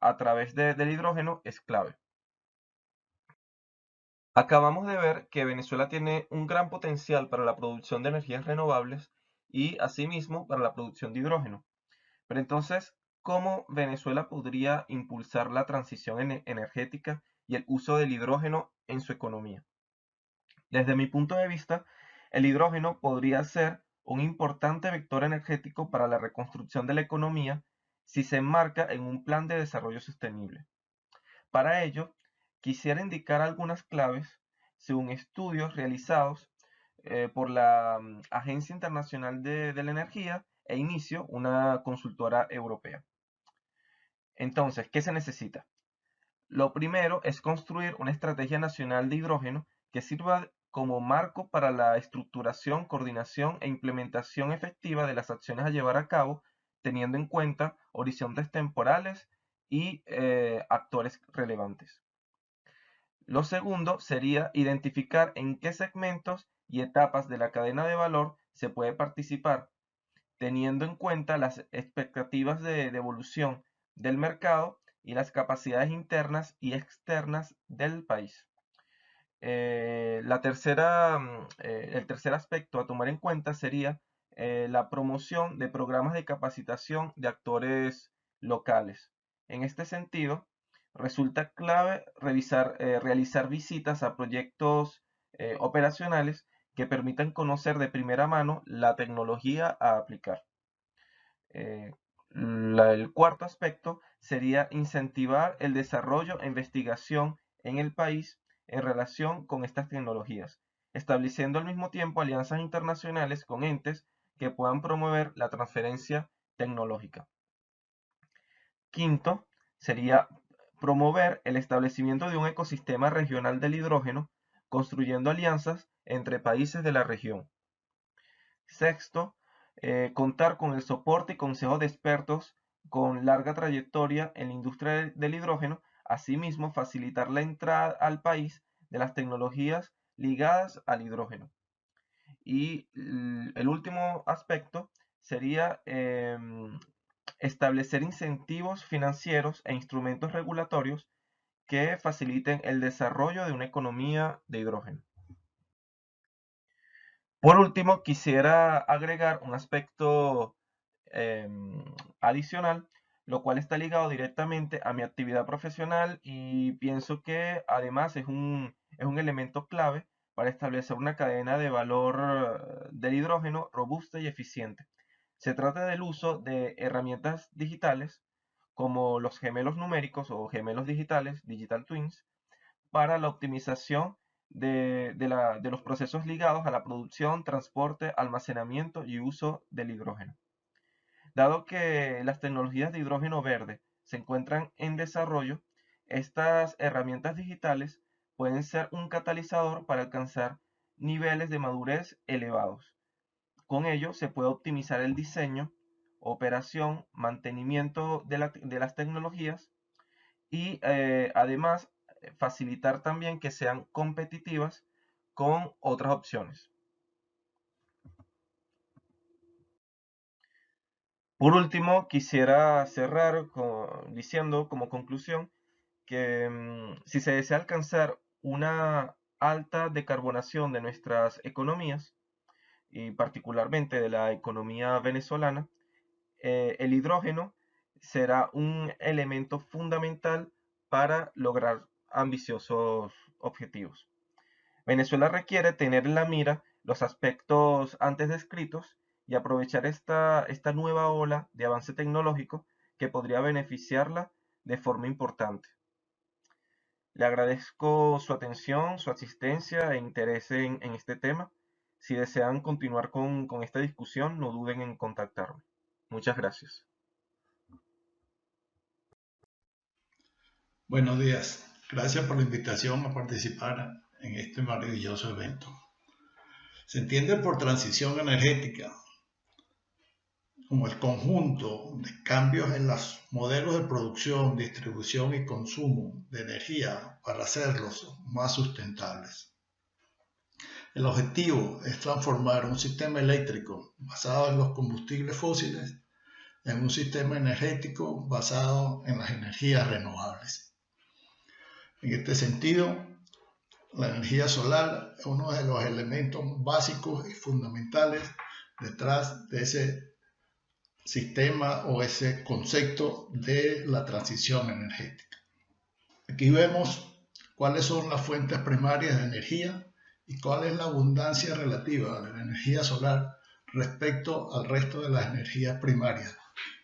a través del hidrógeno es clave. Acabamos de ver que Venezuela tiene un gran potencial para la producción de energías renovables y asimismo para la producción de hidrógeno. Pero entonces, ¿cómo Venezuela podría impulsar la transición energética y el uso del hidrógeno en su economía? Desde mi punto de vista, el hidrógeno podría ser un importante vector energético para la reconstrucción de la economía si se enmarca en un plan de desarrollo sostenible. Para ello, quisiera indicar algunas claves según estudios realizados por la Agencia Internacional de la Energía e Inicio, una consultora europea. Entonces, ¿qué se necesita? Lo primero es construir una estrategia nacional de hidrógeno que sirva como marco para la estructuración, coordinación e implementación efectiva de las acciones a llevar a cabo, teniendo en cuenta horizontes temporales y actores relevantes. Lo segundo sería identificar en qué segmentos y etapas de la cadena de valor se puede participar, teniendo en cuenta las expectativas de evolución del mercado y las capacidades internas y externas del país. El tercer aspecto a tomar en cuenta sería la promoción de programas de capacitación de actores locales. En este sentido, resulta clave realizar visitas a proyectos operacionales que permitan conocer de primera mano la tecnología a aplicar. El cuarto aspecto sería incentivar el desarrollo e investigación en el país en relación con estas tecnologías, estableciendo al mismo tiempo alianzas internacionales con entes que puedan promover la transferencia tecnológica. Quinto, sería promover el establecimiento de un ecosistema regional del hidrógeno, construyendo alianzas entre países de la región. Sexto, contar con el soporte y consejo de expertos con larga trayectoria en la industria del hidrógeno, asimismo facilitar la entrada al país de las tecnologías ligadas al hidrógeno. Y el último aspecto sería establecer incentivos financieros e instrumentos regulatorios que faciliten el desarrollo de una economía de hidrógeno. Por último, quisiera agregar un aspecto adicional, lo cual está ligado directamente a mi actividad profesional y pienso que además es un elemento clave para establecer una cadena de valor del hidrógeno robusta y eficiente. Se trata del uso de herramientas digitales como los gemelos numéricos o gemelos digitales, digital twins, para la optimización de los procesos ligados a la producción, transporte, almacenamiento y uso del hidrógeno. Dado que las tecnologías de hidrógeno verde se encuentran en desarrollo, estas herramientas digitales pueden ser un catalizador para alcanzar niveles de madurez elevados. Con ello se puede optimizar el diseño, operación, mantenimiento de las tecnologías y además facilitar también que sean competitivas con otras opciones. Por último, quisiera cerrar diciendo como conclusión que si se desea alcanzar una alta decarbonación de nuestras economías, y particularmente de la economía venezolana, el hidrógeno será un elemento fundamental para lograr ambiciosos objetivos. Venezuela requiere tener en la mira los aspectos antes descritos y aprovechar esta nueva ola de avance tecnológico que podría beneficiarla de forma importante. Le agradezco su atención, su asistencia e interés en este tema. Si desean continuar con esta discusión, no duden en contactarme. Muchas gracias. Buenos días. Gracias por la invitación a participar en este maravilloso evento. Se entiende por transición energética como el conjunto de cambios en los modelos de producción, distribución y consumo de energía para hacerlos más sustentables. El objetivo es transformar un sistema eléctrico basado en los combustibles fósiles en un sistema energético basado en las energías renovables. En este sentido, la energía solar es uno de los elementos básicos y fundamentales detrás de ese sistema o ese concepto de la transición energética. Aquí vemos cuáles son las fuentes primarias de energía y cuál es la abundancia relativa de la energía solar respecto al resto de las energías primarias,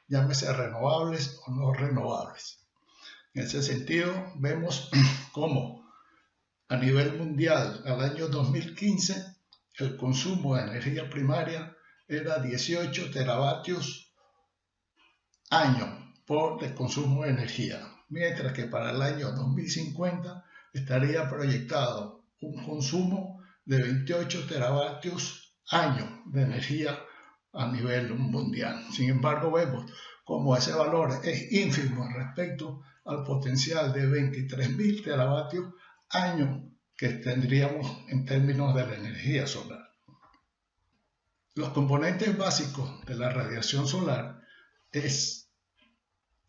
llámese renovables o no renovables. En ese sentido, vemos cómo a nivel mundial al año 2015 el consumo de energía primaria era 18 teravatios año de consumo de energía, mientras que para el año 2050 estaría proyectado un consumo de 28 teravatios año de energía a nivel mundial. Sin embargo, vemos como ese valor es ínfimo respecto al potencial de 23.000 teravatios año que tendríamos en términos de la energía solar. Los componentes básicos de la radiación solar es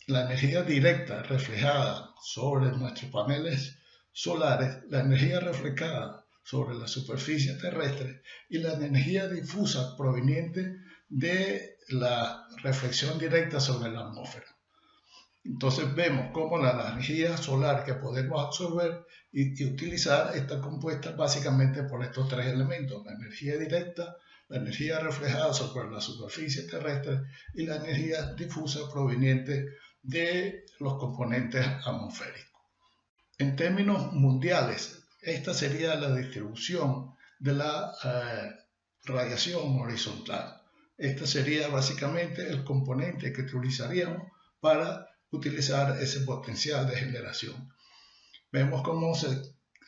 la energía directa reflejada sobre nuestros paneles solares, la energía reflejada sobre la superficie terrestre y la energía difusa proveniente de la reflexión directa sobre la atmósfera. Entonces vemos cómo la energía solar que podemos absorber y utilizar está compuesta básicamente por estos tres elementos: la energía directa, la energía reflejada sobre la superficie terrestre y la energía difusa proveniente de los componentes atmosféricos. En términos mundiales, esta sería la distribución de la radiación horizontal. Este sería básicamente el componente que utilizaríamos para utilizar ese potencial de generación. Vemos cómo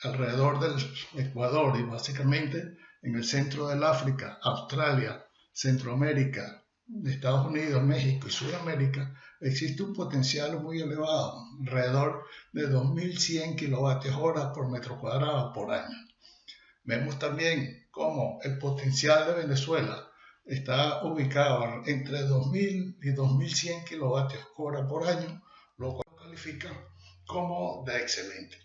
alrededor del Ecuador y básicamente en el centro del África, Australia, Centroamérica, Estados Unidos, México y Sudamérica, existe un potencial muy elevado, alrededor de 2.100 kilovatios hora por metro cuadrado por año. Vemos también cómo el potencial de Venezuela está ubicado entre 2.000 y 2.100 kilovatios hora por año, lo cual califica como de excelente.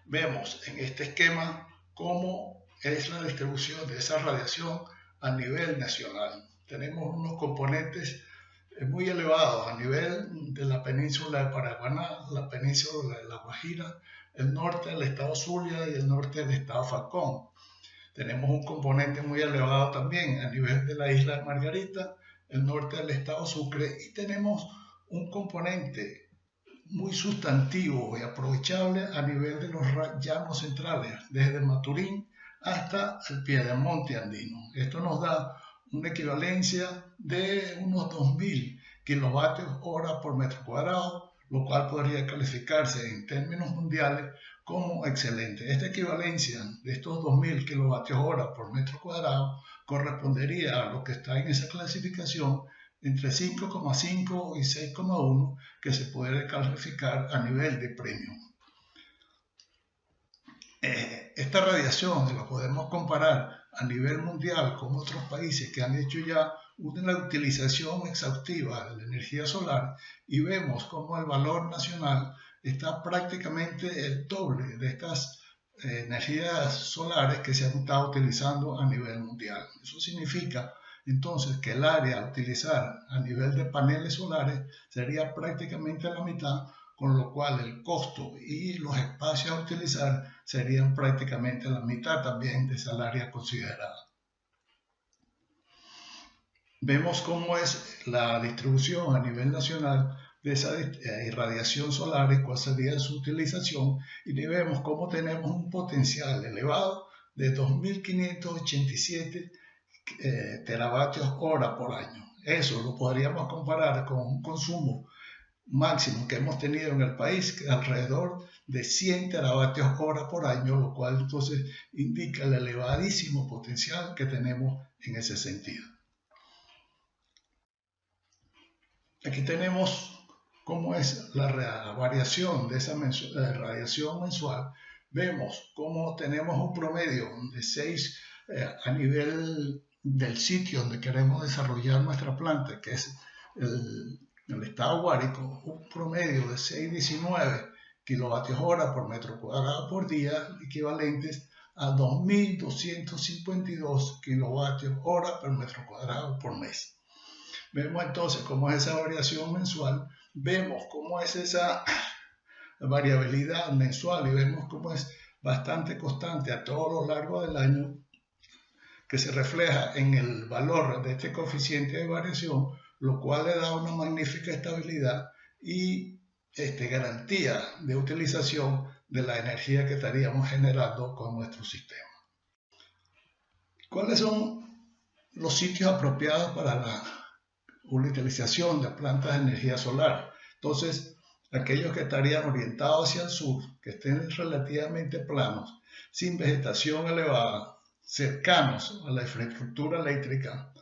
Vemos en este esquema cómo es la distribución de esa radiación a nivel nacional. Tenemos unos componentes muy elevados a nivel de la península de Paraguaná, la península de La Guajira, el norte del estado Zulia y el norte del estado Falcón. Tenemos un componente muy elevado también a nivel de la isla de Margarita, el norte del estado Sucre, y tenemos un componente muy sustantivo y aprovechable a nivel de los llanos centrales, desde Maturín hasta el piedemonte andino. Esto nos da una equivalencia de unos 2.000 kilovatios hora por metro cuadrado, lo cual podría calificarse en términos mundiales como excelente. Esta equivalencia de estos 2.000 kilovatios hora por metro cuadrado correspondería a lo que está en esa clasificación entre 5,5 y 6,1 que se puede calificar a nivel de premium. Esta radiación la podemos comparar a nivel mundial con otros países que han hecho ya una utilización exhaustiva de la energía solar y vemos cómo el valor nacional está prácticamente el doble de estas energías solares que se han estado utilizando a nivel mundial. Eso significa entonces que el área a utilizar a nivel de paneles solares sería prácticamente la mitad, con lo cual el costo y los espacios a utilizar serían prácticamente la mitad también de esa área considerada. Vemos cómo es la distribución a nivel nacional de esa irradiación solar y cuál sería su utilización, y vemos cómo tenemos un potencial elevado de 2.587 teravatios hora por año. Eso lo podríamos comparar con un consumo máximo que hemos tenido en el país, que es alrededor de 100 teravatios hora por año, lo cual entonces indica el elevadísimo potencial que tenemos en ese sentido. Aquí tenemos cómo es la variación de esa radiación mensual. Vemos cómo tenemos un promedio de 6 a nivel del sitio donde queremos desarrollar nuestra planta, que es el estado Guárico, un promedio de 6,19 kWh por metro cuadrado por día, equivalentes a 2.252 kWh por metro cuadrado por mes. Vemos entonces cómo es esa variación mensual, vemos cómo es esa variabilidad mensual y vemos cómo es bastante constante a todo lo largo del año, que se refleja en el valor de este coeficiente de variación, lo cual le da una magnífica estabilidad y garantía de utilización de la energía que estaríamos generando con nuestro sistema. ¿Cuáles son los sitios apropiados para la utilización de plantas de energía solar? Entonces, aquellos que estarían orientados hacia el sur, que estén relativamente planos, sin vegetación elevada, cercanos a la infraestructura eléctrica,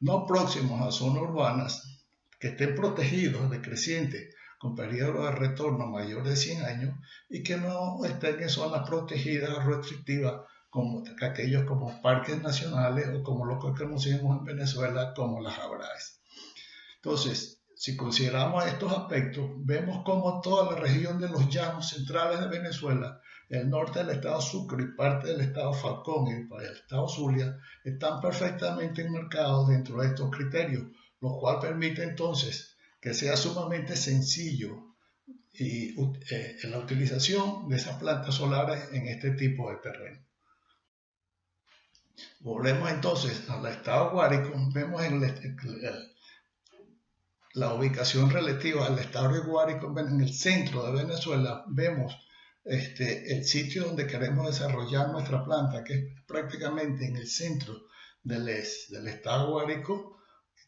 no próximos a zonas urbanas, que estén protegidos de creciente con periodo de retorno mayor de 100 años y que no estén en zonas protegidas o restrictivas como aquellos como parques nacionales o como lo que conocemos en Venezuela como las ABRAES. Entonces, si consideramos estos aspectos, vemos cómo toda la región de los llanos centrales de Venezuela, el norte del estado Sucre y parte del estado Falcón y el estado Zulia están perfectamente enmarcados dentro de estos criterios, lo cual permite entonces que sea sumamente sencillo y la utilización de esas plantas solares en este tipo de terreno. Volvemos entonces al estado Guárico, vemos la ubicación relativa al estado de Guárico en el centro de Venezuela, vemos el sitio donde queremos desarrollar nuestra planta, que es prácticamente en el centro del estado Guárico,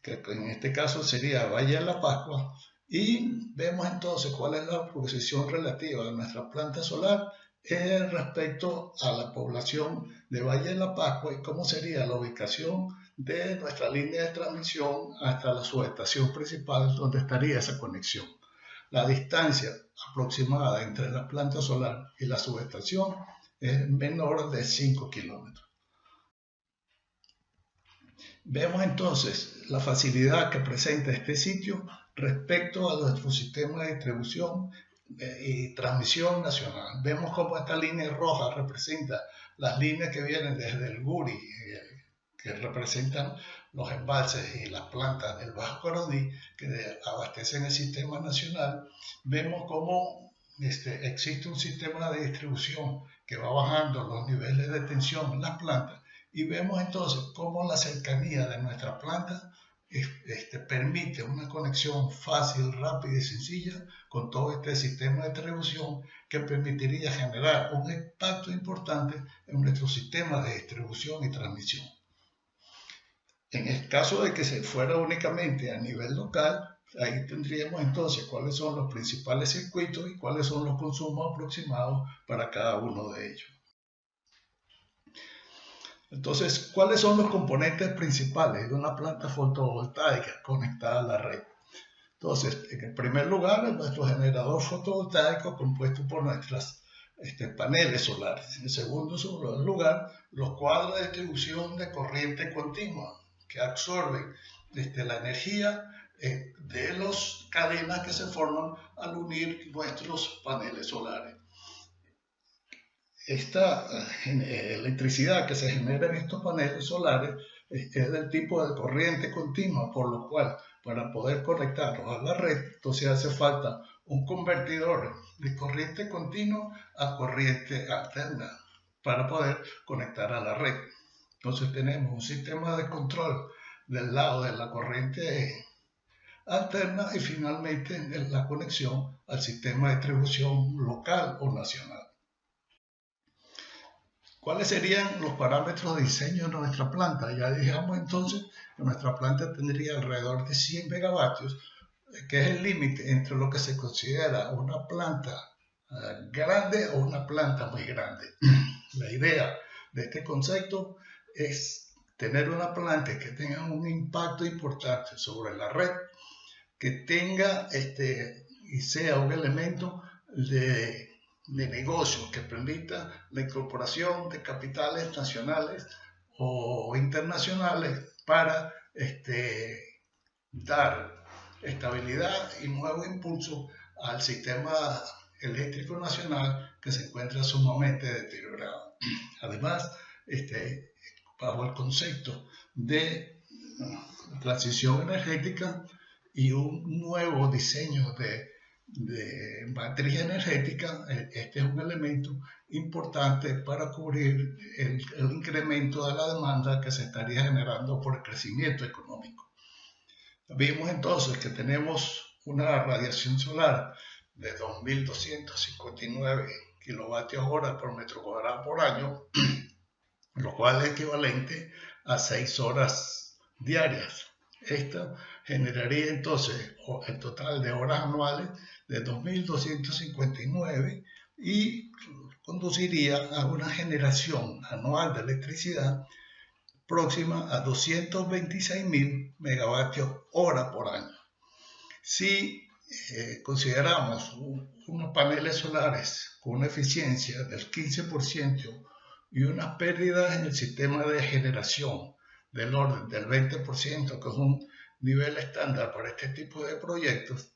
que en este caso sería Valle de la Pascua, y vemos entonces cuál es la posición relativa de nuestra planta solar respecto a la población de Valle de la Pascua y cómo sería la ubicación de nuestra línea de transmisión hasta la subestación principal donde estaría esa conexión. La distancia aproximada entre la planta solar y la subestación es menor de 5 kilómetros. Vemos entonces la facilidad que presenta este sitio respecto a nuestro sistema de distribución y transmisión nacional. Vemos cómo esta línea roja representa las líneas que vienen desde el Guri, que representan los embalses y las plantas del Bajo Coroní que abastecen el sistema nacional. Vemos cómo existe un sistema de distribución que va bajando los niveles de tensión en las plantas y vemos entonces cómo la cercanía de nuestra planta permite una conexión fácil, rápida y sencilla con todo este sistema de distribución que permitiría generar un impacto importante en nuestro sistema de distribución y transmisión. En el caso de que se fuera únicamente a nivel local, ahí tendríamos entonces cuáles son los principales circuitos y cuáles son los consumos aproximados para cada uno de ellos. Entonces, ¿cuáles son los componentes principales de una planta fotovoltaica conectada a la red? Entonces, en el primer lugar, nuestro generador fotovoltaico compuesto por nuestros paneles solares. En el segundo lugar, los cuadros de distribución de corriente continua que absorben la energía de las cadenas que se forman al unir nuestros paneles solares. Esta electricidad que se genera en estos paneles solares es del tipo de corriente continua, por lo cual para poder conectarlos a la red, entonces hace falta un convertidor de corriente continua a corriente alterna para poder conectar a la red. Entonces tenemos un sistema de control del lado de la corriente alterna y finalmente la conexión al sistema de distribución local o nacional. ¿Cuáles serían los parámetros de diseño de nuestra planta? Ya dijimos entonces que nuestra planta tendría alrededor de 100 megavatios, que es el límite entre lo que se considera una planta grande o una planta muy grande. La idea de este concepto es tener una planta que tenga un impacto importante sobre la red, que tenga y sea un elemento de negocio que permita la incorporación de capitales nacionales o internacionales para dar estabilidad y nuevo impulso al sistema eléctrico nacional que se encuentra sumamente deteriorado. Además, bajo el concepto de transición energética y un nuevo diseño de matriz energética, este es un elemento importante para cubrir el incremento de la demanda que se estaría generando por el crecimiento económico. Vimos entonces que tenemos una radiación solar de 2.259 kilovatios hora por metro cuadrado por año, lo cual es equivalente a 6 horas diarias. Esto generaría entonces el total de horas anuales de 2.259 y conduciría a una generación anual de electricidad próxima a 226.000 megavatios hora por año. Si consideramos unos paneles solares con una eficiencia del 15% y unas pérdidas en el sistema de generación del orden del 20%, que es un nivel estándar para este tipo de proyectos,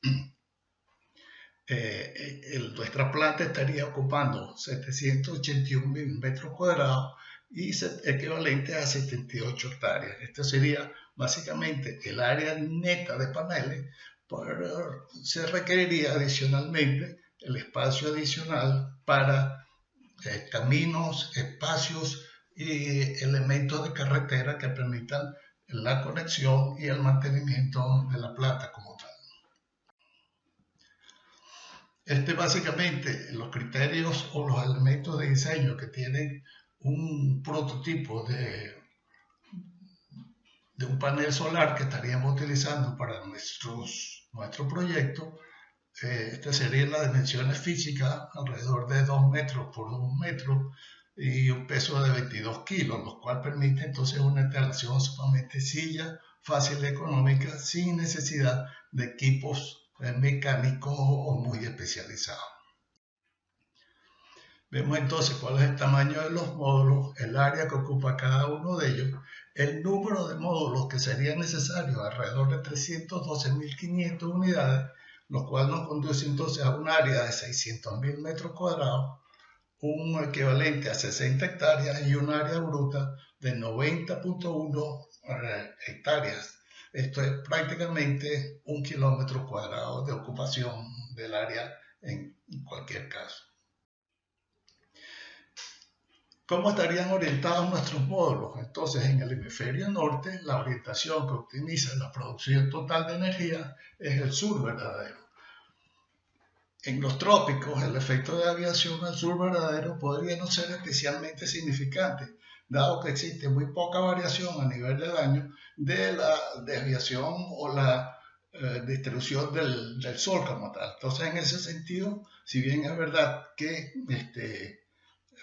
nuestra planta estaría ocupando 781.000 metros cuadrados y equivalente a 78 hectáreas. Esto sería básicamente el área neta de paneles, pero se requeriría adicionalmente el espacio adicional para caminos, espacios y elementos de carretera que permitan la conexión y el mantenimiento de la planta como tal. Básicamente los criterios o los elementos de diseño que tienen un prototipo de un panel solar que estaríamos utilizando para nuestro proyecto. Serían las dimensiones físicas, alrededor de 2 metros por 2 metros y un peso de 22 kilos, lo cual permite entonces una instalación sumamente sencilla, fácil y económica, sin necesidad de equipos mecánicos o muy especializados. Vemos entonces cuál es el tamaño de los módulos, el área que ocupa cada uno de ellos, el número de módulos que serían necesarios, alrededor de 312.500 unidades, lo cual nos conduce entonces a un área de 600.000 metros cuadrados, un equivalente a 60 hectáreas y un área bruta de 90.1 hectáreas. Esto es prácticamente 1 kilómetro cuadrado de ocupación del área en cualquier caso. ¿Cómo estarían orientados nuestros módulos? Entonces, en el hemisferio norte, la orientación que optimiza la producción total de energía es el sur verdadero. En los trópicos, el efecto de aviación al sur verdadero podría no ser especialmente significante, dado que existe muy poca variación a nivel de daño de la desviación o la distribución del sol como tal. Entonces, en ese sentido, si bien es verdad que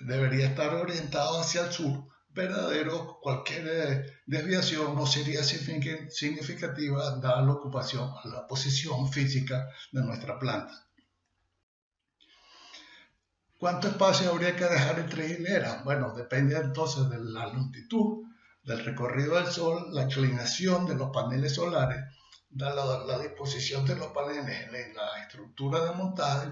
debería estar orientado hacia el sur verdadero, cualquier desviación no sería significativa dada la ocupación, la posición física de nuestra planta. ¿Cuánto espacio habría que dejar entre hileras? Bueno, depende entonces de la longitud, del recorrido del sol, la inclinación de los paneles solares, la disposición de los paneles en la estructura de montaje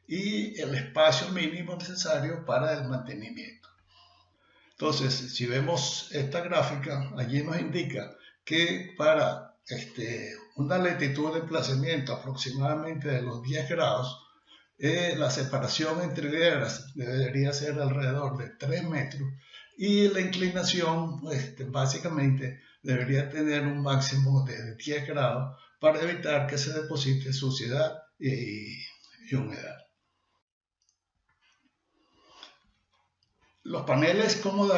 y el espacio mínimo necesario para el mantenimiento. Entonces, si vemos esta gráfica, allí nos indica que para una latitud de emplazamiento aproximadamente de los 10 grados, la separación entre hileras debería ser alrededor de 3 metros y la inclinación básicamente debería tener un máximo de 10 grados para evitar que se deposite suciedad y humedad. Los paneles, ¿cómo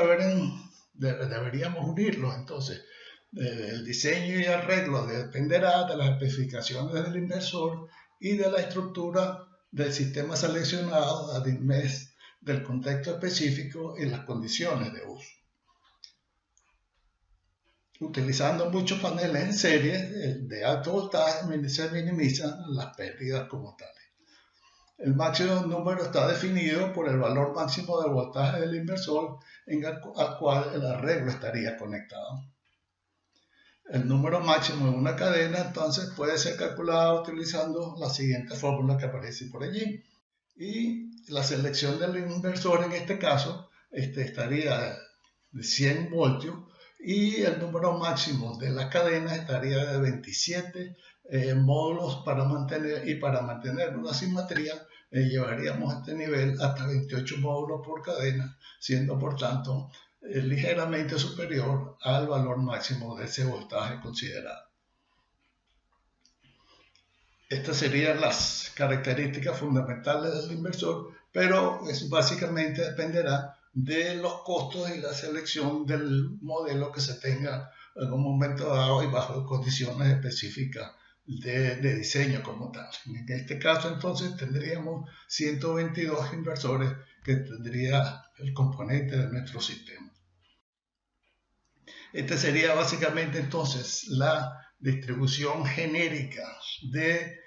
deberíamos unirlos? Entonces, el diseño y arreglo dependerá de las especificaciones del inversor y de la estructura del sistema seleccionado, además del contexto específico y las condiciones de uso. Utilizando muchos paneles en serie de alto voltaje se minimizan las pérdidas como tales. El máximo número está definido por el valor máximo de voltaje del inversor al cual el arreglo estaría conectado. El número máximo de una cadena entonces puede ser calculado utilizando la siguiente fórmula que aparece por allí. y la selección del inversor en este caso estaría de 100 voltios y el número máximo de la cadena estaría de 27 módulos para mantener una simetría llevaríamos este nivel hasta 28 módulos por cadena, siendo por tanto ligeramente superior al valor máximo de ese voltaje considerado. Estas serían las características fundamentales del inversor, pero básicamente dependerá de los costos y la selección del modelo que se tenga en un momento dado y bajo condiciones específicas de diseño como tal. En este caso entonces tendríamos 122 inversores que tendría el componente de nuestro sistema. Esta sería básicamente entonces la distribución genérica de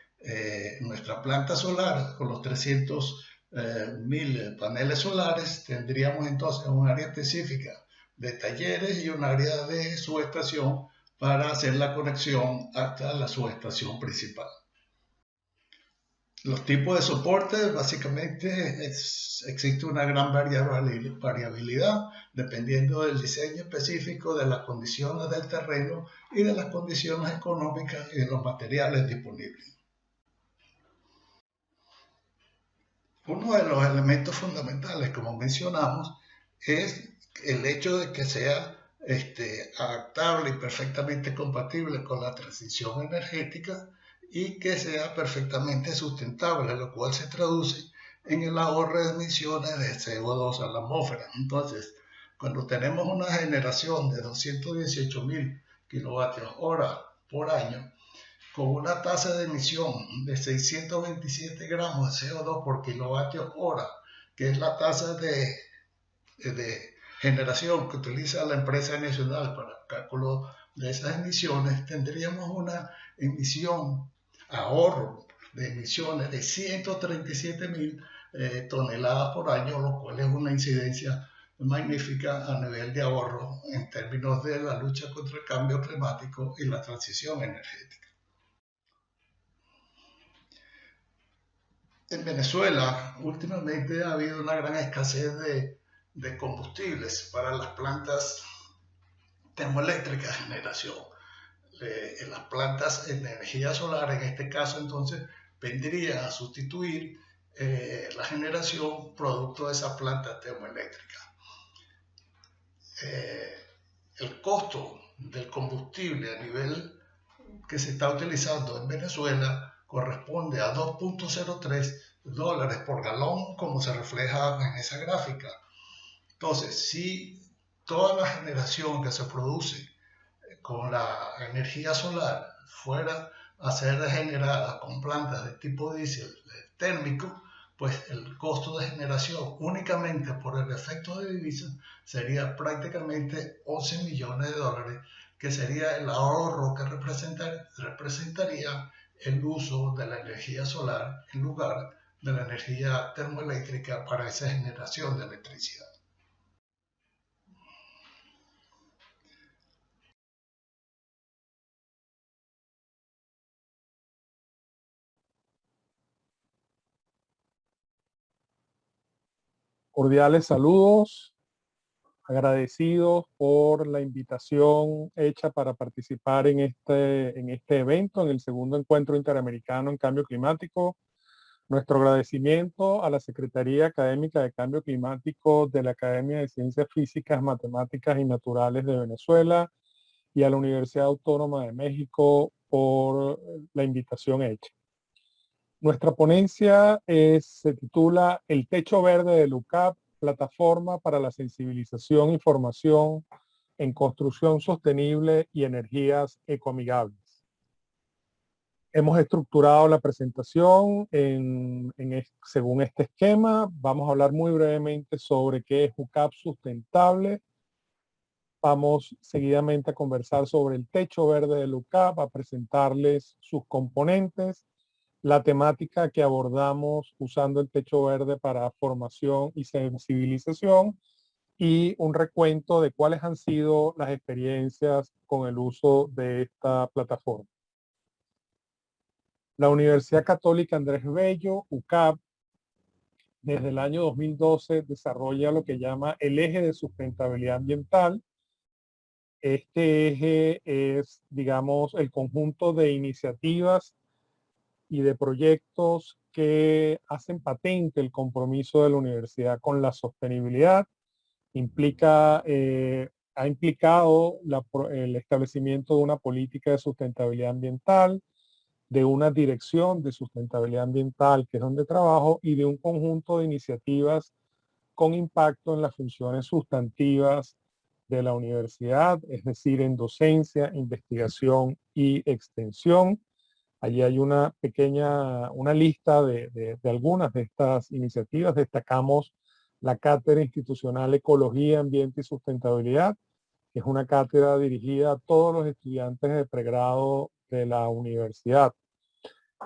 nuestra planta solar con los 300.000 paneles solares. Tendríamos entonces un área específica de talleres y un área de subestación para hacer la conexión hasta la subestación principal. Los tipos de soporte, básicamente existe una gran variabilidad dependiendo del diseño específico, de las condiciones del terreno y de las condiciones económicas y de los materiales disponibles. Uno de los elementos fundamentales, como mencionamos, es el hecho de que sea adaptable y perfectamente compatible con la transición energética y que sea perfectamente sustentable, lo cual se traduce en el ahorro de emisiones de CO2 a la atmósfera. Entonces, cuando tenemos una generación de 218.000 kilovatios hora por año, con una tasa de emisión de 627 gramos de CO2 por kilovatio hora, que es la tasa de generación que utiliza la empresa nacional para el cálculo de esas emisiones, tendríamos una ahorro de emisiones de 137.000 toneladas por año, lo cual es una incidencia magnífica a nivel de ahorro en términos de la lucha contra el cambio climático y la transición energética. En Venezuela, últimamente ha habido una gran escasez de combustibles para las plantas termoeléctricas de generación. Las plantas de energía solar, en este caso, entonces, vendría a sustituir la generación producto de esa planta termoeléctrica. El costo del combustible a nivel que se está utilizando en Venezuela corresponde a $2.03 por galón, como se refleja en esa gráfica. Entonces, si toda la generación que se produce con la energía solar fuera a ser generada con plantas de tipo diésel térmico, pues el costo de generación únicamente por el efecto de divisa sería prácticamente $11 millones, que sería el ahorro que representaría el uso de la energía solar en lugar de la energía termoeléctrica para esa generación de electricidad. Cordiales saludos, agradecidos por la invitación hecha para participar en este evento, en el segundo encuentro interamericano en cambio climático. Nuestro agradecimiento a la Secretaría Académica de Cambio Climático de la Academia de Ciencias Físicas, Matemáticas y Naturales de Venezuela y a la Universidad Autónoma de México por la invitación hecha. Nuestra ponencia se titula El techo verde del UCAP, plataforma para la sensibilización y formación en construcción sostenible y energías ecoamigables. Hemos estructurado la presentación según este esquema. Vamos a hablar muy brevemente sobre qué es UCAP sustentable. Vamos seguidamente a conversar sobre el techo verde del UCAP, a presentarles sus componentes, la temática que abordamos usando el techo verde para formación y sensibilización y un recuento de cuáles han sido las experiencias con el uso de esta plataforma. La Universidad Católica Andrés Bello, UCAP, desde el año 2012 desarrolla lo que llama el eje de sustentabilidad ambiental. Este eje es, digamos, el conjunto de iniciativas y de proyectos que hacen patente el compromiso de la universidad con la sostenibilidad. Ha implicado el establecimiento de una política de sustentabilidad ambiental, de una dirección de sustentabilidad ambiental, que es donde trabajo, y de un conjunto de iniciativas con impacto en las funciones sustantivas de la universidad, es decir, en docencia, investigación y extensión. Allí hay una lista de algunas de estas iniciativas. Destacamos la Cátedra Institucional Ecología, Ambiente y Sustentabilidad, que es una cátedra dirigida a todos los estudiantes de pregrado de la universidad.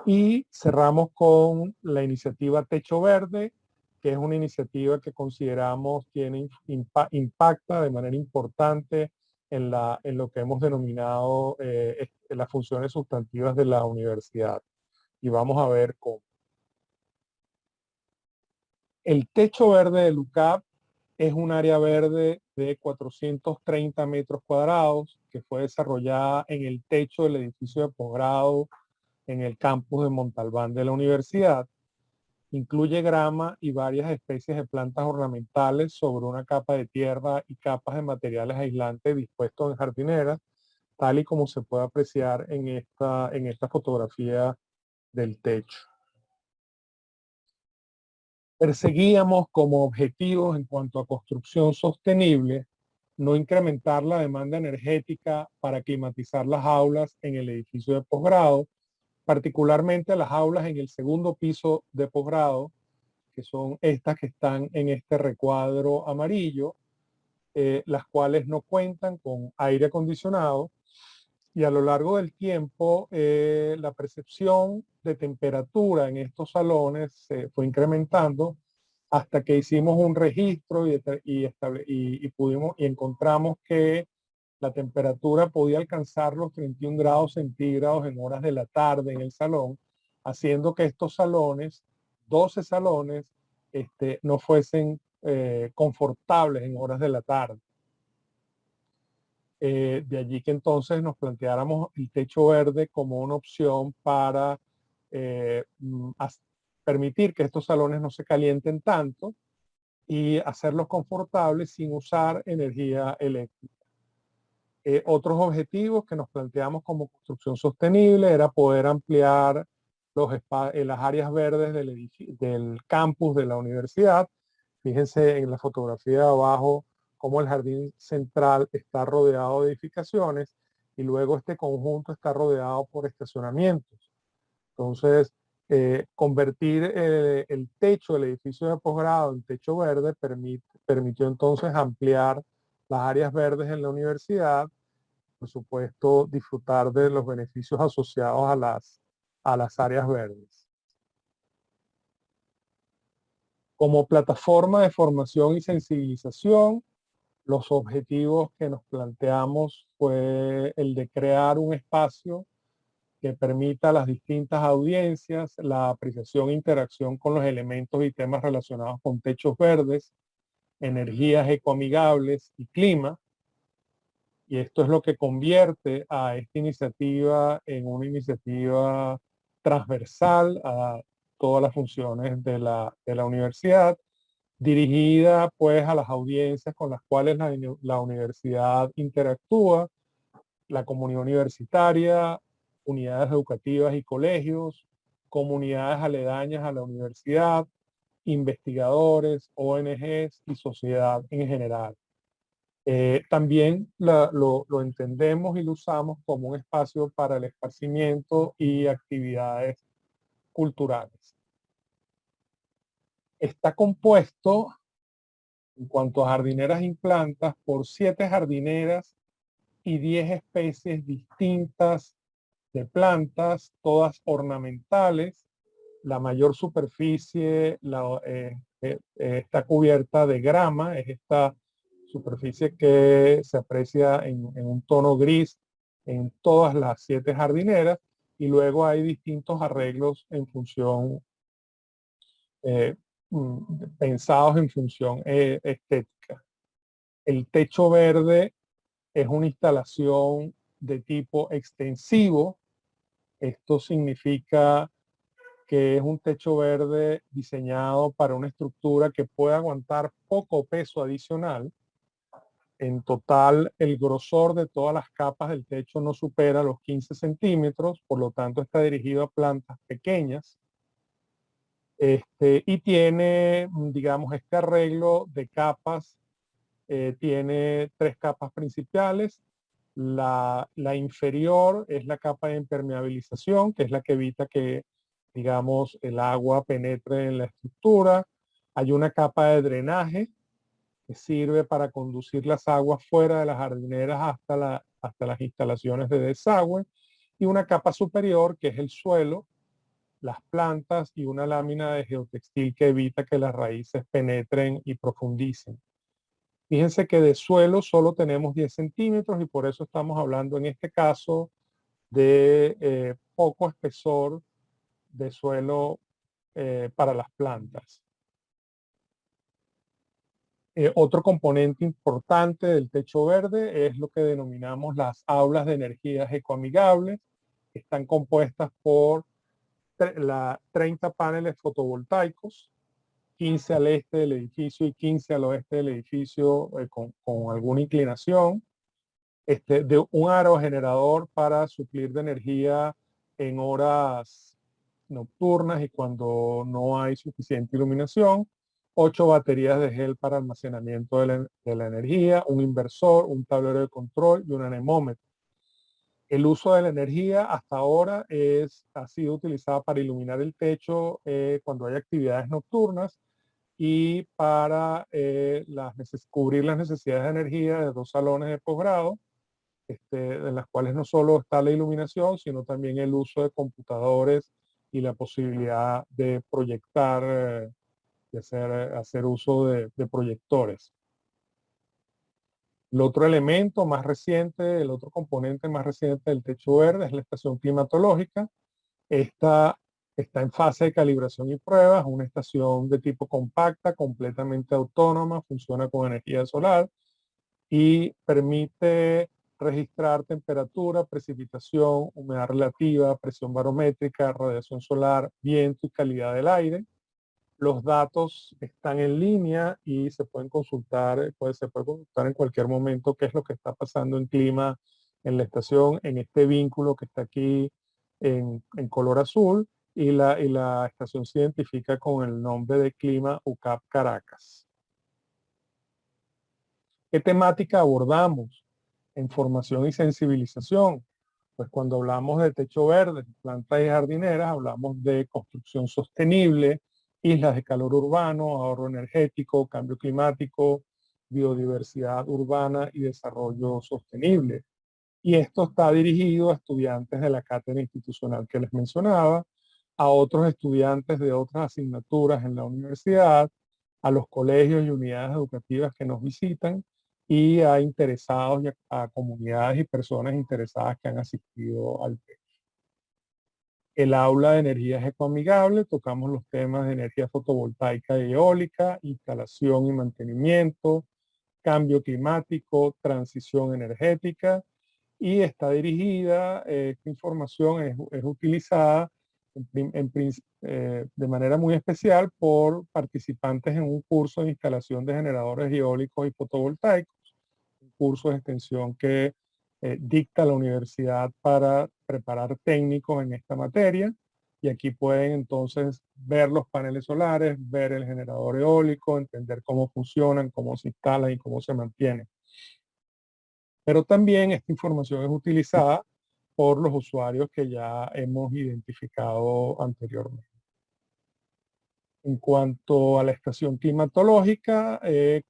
Y cerramos con la iniciativa Techo Verde, que es una iniciativa que consideramos impacta de manera importante en lo que hemos denominado las funciones sustantivas de la universidad. Y vamos a ver cómo. El Techo Verde de LUCAP es un área verde de 430 metros cuadrados que fue desarrollada en el techo del edificio de posgrado en el campus de Montalbán de la universidad. Incluye grama y varias especies de plantas ornamentales sobre una capa de tierra y capas de materiales aislantes dispuestos en jardineras, tal y como se puede apreciar en esta fotografía del techo. Perseguíamos como objetivos en cuanto a construcción sostenible no incrementar la demanda energética para climatizar las aulas en el edificio de posgrado, particularmente las aulas en el segundo piso de posgrado, que son estas que están en este recuadro amarillo, las cuales no cuentan con aire acondicionado, y a lo largo del tiempo la percepción de temperatura en estos salones se fue incrementando hasta que hicimos un registro y encontramos que la temperatura podía alcanzar los 31 grados centígrados en horas de la tarde en el salón, haciendo que estos salones, 12 salones, no fuesen confortables en horas de la tarde. De allí que entonces nos planteáramos el techo verde como una opción para permitir que estos salones no se calienten tanto y hacerlos confortables sin usar energía eléctrica. Otros objetivos que nos planteamos como construcción sostenible era poder ampliar las áreas verdes del campus de la universidad. Fíjense en la fotografía de abajo cómo el jardín central está rodeado de edificaciones y luego este conjunto está rodeado por estacionamientos. Entonces, convertir el techo del edificio de posgrado en techo verde permitió entonces ampliar las áreas verdes en la universidad, por supuesto, disfrutar de los beneficios asociados a las áreas verdes. Como plataforma de formación y sensibilización, los objetivos que nos planteamos fue el de crear un espacio que permita a las distintas audiencias la apreciación e interacción con los elementos y temas relacionados con techos verdes, energías ecoamigables y clima. Y esto es lo que convierte a esta iniciativa en una iniciativa transversal a todas las funciones de la universidad, dirigida pues a las audiencias con las cuales la universidad interactúa, la comunidad universitaria, unidades educativas y colegios, comunidades aledañas a la universidad, investigadores, ONGs y sociedad en general. También lo entendemos y lo usamos como un espacio para el esparcimiento y actividades culturales. Está compuesto, en cuanto a jardineras y plantas, por 7 jardineras y 10 especies distintas de plantas, todas ornamentales. La mayor superficie está cubierta de grama, es esta superficie que se aprecia en un tono gris en todas las 7 jardineras, y luego hay distintos arreglos en función pensados en función estética. El techo verde es una instalación de tipo extensivo. Esto significa que es un techo verde diseñado para una estructura que pueda aguantar poco peso adicional. En total, el grosor de todas las capas del techo no supera los 15 centímetros, por lo tanto está dirigido a plantas pequeñas. Y tiene, digamos, este arreglo de capas. Tiene 3 capas principales. La inferior es la capa de impermeabilización, que es la que evita que, digamos, el agua penetre en la estructura. Hay una capa de drenaje que sirve para conducir las aguas fuera de las jardineras hasta las instalaciones de desagüe. Y una capa superior, que es el suelo, las plantas y una lámina de geotextil que evita que las raíces penetren y profundicen. Fíjense que de suelo solo tenemos 10 centímetros y por eso estamos hablando en este caso de poco espesor de suelo para las plantas. Otro componente importante del techo verde es lo que denominamos las aulas de energías ecoamigables. Están compuestas por 30 paneles fotovoltaicos, 15 al este del edificio y 15 al oeste del edificio con alguna inclinación, de un aerogenerador para suplir de energía en horas nocturnas y cuando no hay suficiente iluminación, 8 baterías de gel para almacenamiento de la energía, un inversor, un tablero de control y un anemómetro. El uso de la energía hasta ahora ha sido utilizada para iluminar el techo cuando hay actividades nocturnas y para cubrir las necesidades de energía de 2 salones de posgrado, en las cuales no solo está la iluminación, sino también el uso de computadores y la posibilidad de proyectar, de hacer uso de proyectores. El otro elemento más reciente, el otro componente más reciente del techo verde es la estación climatológica. Esta está en fase de calibración y pruebas, una estación de tipo compacta, completamente autónoma, funciona con energía solar y permite registrar temperatura, precipitación, humedad relativa, presión barométrica, radiación solar, viento y calidad del aire. Los datos están en línea y se pueden consultar, se puede consultar en cualquier momento qué es lo que está pasando en clima en la estación, en este vínculo que está aquí en color azul, y la estación se identifica con el nombre de clima UCAP Caracas. ¿Qué temática abordamos en formación y sensibilización? Pues cuando hablamos de techo verde, plantas y jardineras, hablamos de construcción sostenible, islas de calor urbano, ahorro energético, cambio climático, biodiversidad urbana y desarrollo sostenible. Y esto está dirigido a estudiantes de la cátedra institucional que les mencionaba, a otros estudiantes de otras asignaturas en la universidad, a los colegios y unidades educativas que nos visitan y a interesados y a comunidades y personas interesadas que han asistido al TEC. El aula de energías ecoamigables, tocamos los temas de energía fotovoltaica y eólica, instalación y mantenimiento, cambio climático, transición energética, y está dirigida, esta información es utilizada de manera muy especial por participantes en un curso de instalación de generadores eólicos y fotovoltaicos, un curso de extensión que dicta la universidad para preparar técnicos en esta materia. Y aquí pueden entonces ver los paneles solares, ver el generador eólico, entender cómo funcionan, cómo se instalan y cómo se mantienen. Pero también esta información es utilizada por los usuarios que ya hemos identificado anteriormente. En cuanto a la estación climatológica,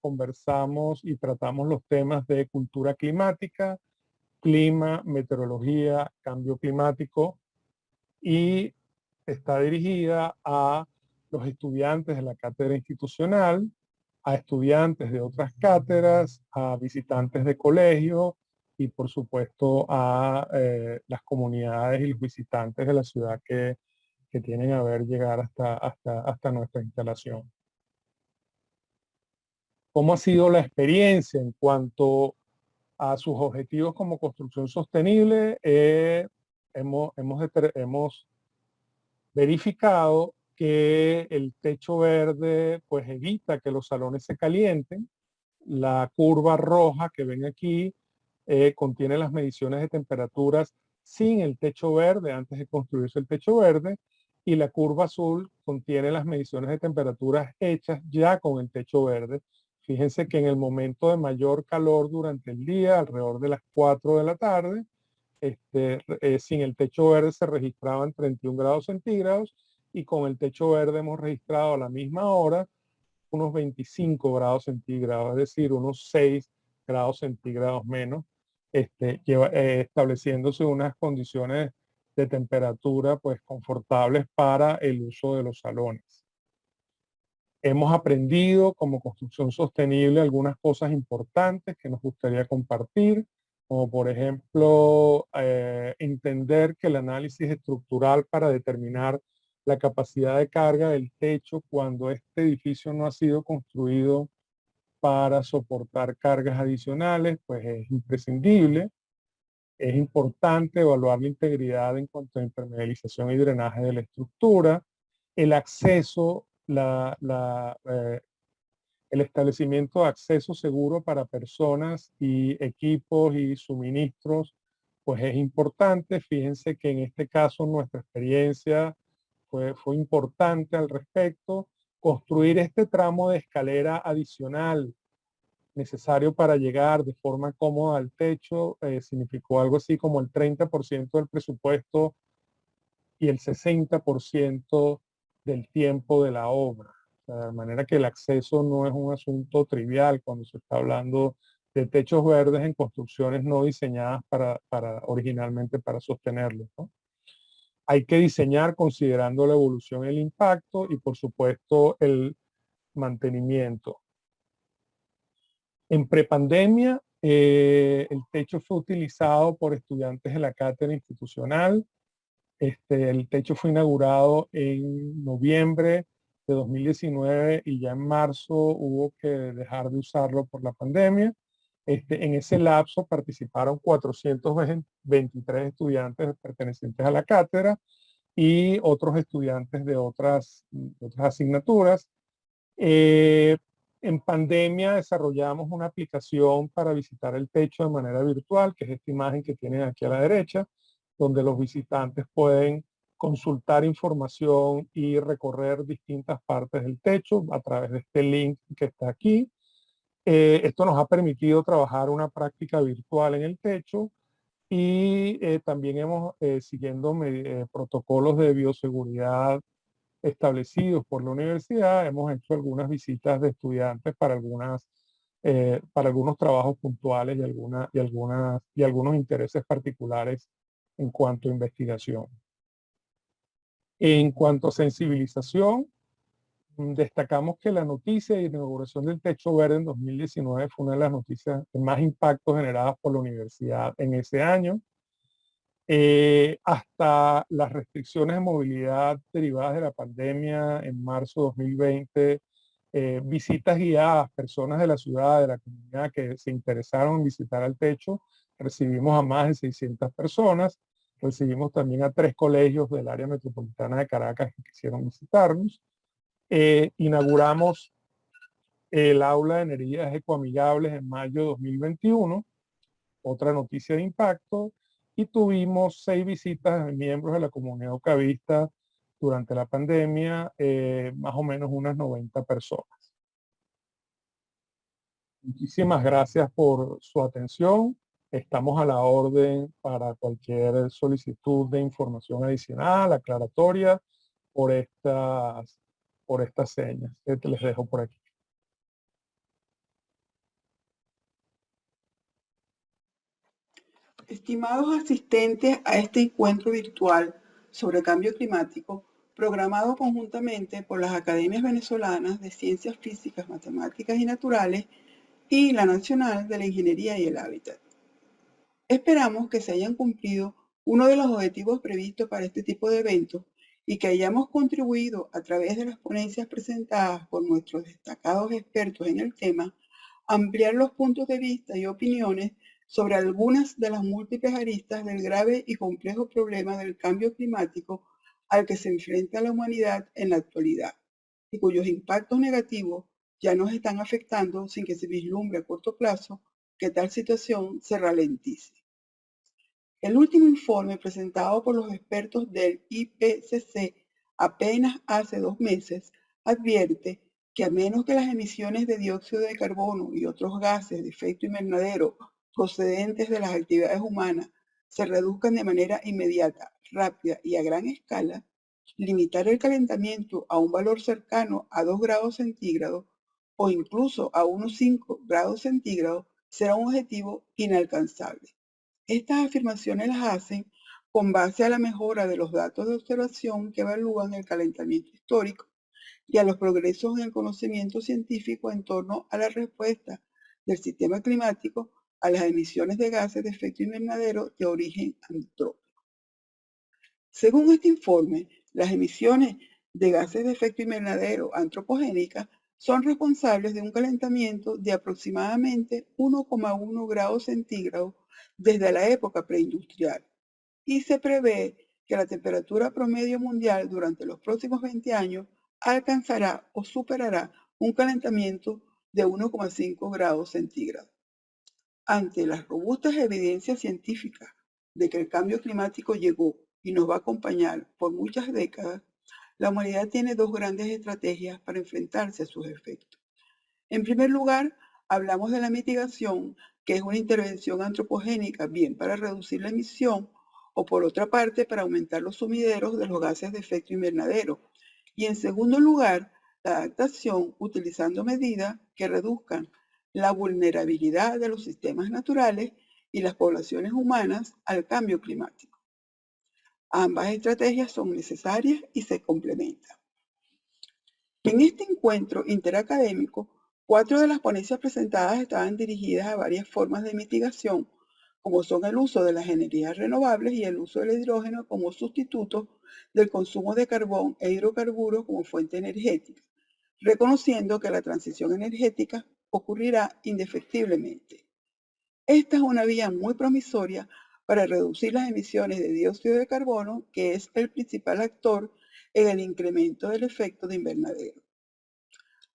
conversamos y tratamos los temas de cultura climática, clima, meteorología, cambio climático, y está dirigida a los estudiantes de la cátedra institucional, a estudiantes de otras cátedras, a visitantes de colegios y por supuesto a las comunidades y los visitantes de la ciudad que tienen a ver llegar hasta nuestra instalación. ¿Cómo ha sido la experiencia en cuanto a sus objetivos como construcción sostenible? Hemos verificado que el techo verde pues evita que los salones se calienten. La curva roja que ven aquí contiene las mediciones de temperaturas sin el techo verde, antes de construirse el techo verde, y la curva azul contiene las mediciones de temperaturas hechas ya con el techo verde. Fíjense que en el momento de mayor calor durante el día, alrededor de las 4 de la tarde, sin el techo verde se registraban 31 grados centígrados y con el techo verde hemos registrado a la misma hora unos 25 grados centígrados, es decir, unos 6 grados centígrados menos, estableciéndose unas condiciones de temperatura pues confortables para el uso de los salones. Hemos aprendido como construcción sostenible algunas cosas importantes que nos gustaría compartir, como por ejemplo entender que el análisis estructural para determinar la capacidad de carga del techo cuando este edificio no ha sido construido para soportar cargas adicionales, pues es imprescindible. Es importante evaluar la integridad en cuanto a impermeabilización y drenaje de la estructura, el acceso, el establecimiento de acceso seguro para personas y equipos y suministros, pues es importante. Fíjense que en este caso nuestra experiencia fue importante al respecto. Construir este tramo de escalera adicional necesario para llegar de forma cómoda al techo significó algo así como el 30% del presupuesto y el 60% del tiempo de la obra. De manera que el acceso no es un asunto trivial cuando se está hablando de techos verdes en construcciones no diseñadas originalmente para sostenerlos, ¿no? Hay que diseñar considerando la evolución, el impacto y por supuesto el mantenimiento. En prepandemia, el techo fue utilizado por estudiantes de la cátedra institucional. El techo fue inaugurado en noviembre de 2019 y ya en marzo hubo que dejar de usarlo por la pandemia. En ese lapso participaron 423 estudiantes pertenecientes a la cátedra y otros estudiantes de otras asignaturas. En pandemia desarrollamos una aplicación para visitar el techo de manera virtual, que es esta imagen que tienen aquí a la derecha, donde los visitantes pueden consultar información y recorrer distintas partes del techo a través de este link que está aquí. Esto nos ha permitido trabajar una práctica virtual en el techo y también hemos, siguiendo protocolos de bioseguridad establecidos por la universidad, hemos hecho algunas visitas de estudiantes para algunos trabajos puntuales y algunos intereses particulares en cuanto a investigación. En cuanto a sensibilización, destacamos que la noticia de inauguración del techo verde en 2019 fue una de las noticias de más impacto generadas por la universidad en ese año. Hasta las restricciones de movilidad derivadas de la pandemia en marzo de 2020, visitas guiadas, personas de la ciudad, de la comunidad que se interesaron en visitar el techo, recibimos a más de 600 personas, recibimos también a 3 colegios del área metropolitana de Caracas que quisieron visitarnos. Inauguramos el aula de energías ecoamigables en mayo de 2021, otra noticia de impacto, y tuvimos 6 visitas de miembros de la comunidad ocavista durante la pandemia, más o menos unas 90 personas. Muchísimas gracias por su atención. Estamos a la orden para cualquier solicitud de información adicional, aclaratoria, por estas señas que les dejo por aquí. Estimados asistentes a este encuentro virtual sobre cambio climático, programado conjuntamente por las Academias Venezolanas de Ciencias Físicas, Matemáticas y Naturales y la Nacional de la Ingeniería y el Hábitat. Esperamos que se hayan cumplido uno de los objetivos previstos para este tipo de eventos y que hayamos contribuido a través de las ponencias presentadas por nuestros destacados expertos en el tema ampliar los puntos de vista y opiniones sobre algunas de las múltiples aristas del grave y complejo problema del cambio climático al que se enfrenta la humanidad en la actualidad y cuyos impactos negativos ya nos están afectando sin que se vislumbre a corto plazo que tal situación se ralentice. El último informe presentado por los expertos del IPCC apenas hace 2 meses advierte que a menos que las emisiones de dióxido de carbono y otros gases de efecto invernadero procedentes de las actividades humanas se reduzcan de manera inmediata, rápida y a gran escala, limitar el calentamiento a un valor cercano a 2 grados centígrados o incluso a unos 5 grados centígrados será un objetivo inalcanzable. Estas afirmaciones las hacen con base a la mejora de los datos de observación que evalúan el calentamiento histórico y a los progresos en el conocimiento científico en torno a la respuesta del sistema climático a las emisiones de gases de efecto invernadero de origen antrópico. Según este informe, las emisiones de gases de efecto invernadero antropogénicas son responsables de un calentamiento de aproximadamente 1,1 grados centígrados desde la época preindustrial, y se prevé que la temperatura promedio mundial durante los próximos 20 años alcanzará o superará un calentamiento de 1,5 grados centígrados. Ante las robustas evidencias científicas de que el cambio climático llegó y nos va a acompañar por muchas décadas, la humanidad tiene 2 grandes estrategias para enfrentarse a sus efectos. En primer lugar, hablamos de la mitigación, que es una intervención antropogénica, bien para reducir la emisión o por otra parte para aumentar los sumideros de los gases de efecto invernadero. Y en segundo lugar, la adaptación utilizando medidas que reduzcan la vulnerabilidad de los sistemas naturales y las poblaciones humanas al cambio climático. Ambas estrategias son necesarias y se complementan. En este encuentro interacadémico, 4 de las ponencias presentadas estaban dirigidas a varias formas de mitigación, como son el uso de las energías renovables y el uso del hidrógeno como sustituto del consumo de carbón e hidrocarburos como fuente energética, reconociendo que la transición energética ocurrirá indefectiblemente. Esta es una vía muy promisoria para reducir las emisiones de dióxido de carbono, que es el principal actor en el incremento del efecto de invernadero.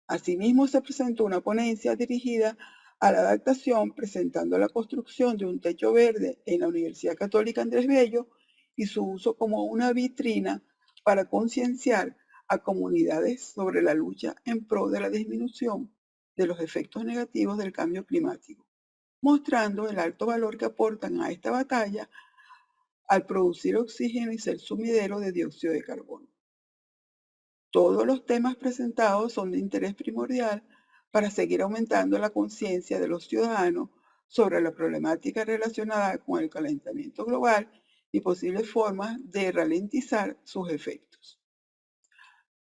Asimismo, se presentó una ponencia dirigida a la adaptación, presentando la construcción de un techo verde en la Universidad Católica Andrés Bello y su uso como una vitrina para concienciar a comunidades sobre la lucha en pro de la disminución de los efectos negativos del cambio climático, mostrando el alto valor que aportan a esta batalla al producir oxígeno y ser sumidero de dióxido de carbono. Todos los temas presentados son de interés primordial para seguir aumentando la conciencia de los ciudadanos sobre la problemática relacionada con el calentamiento global y posibles formas de ralentizar sus efectos.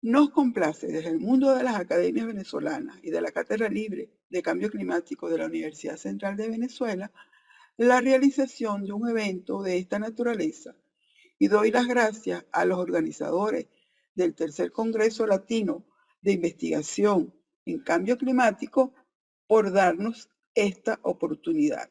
Nos complace desde el mundo de las academias venezolanas y de la Cátedra Libre de Cambio Climático de la Universidad Central de Venezuela la realización de un evento de esta naturaleza y doy las gracias a los organizadores del Tercer Congreso Latino de Investigación en Cambio Climático por darnos esta oportunidad.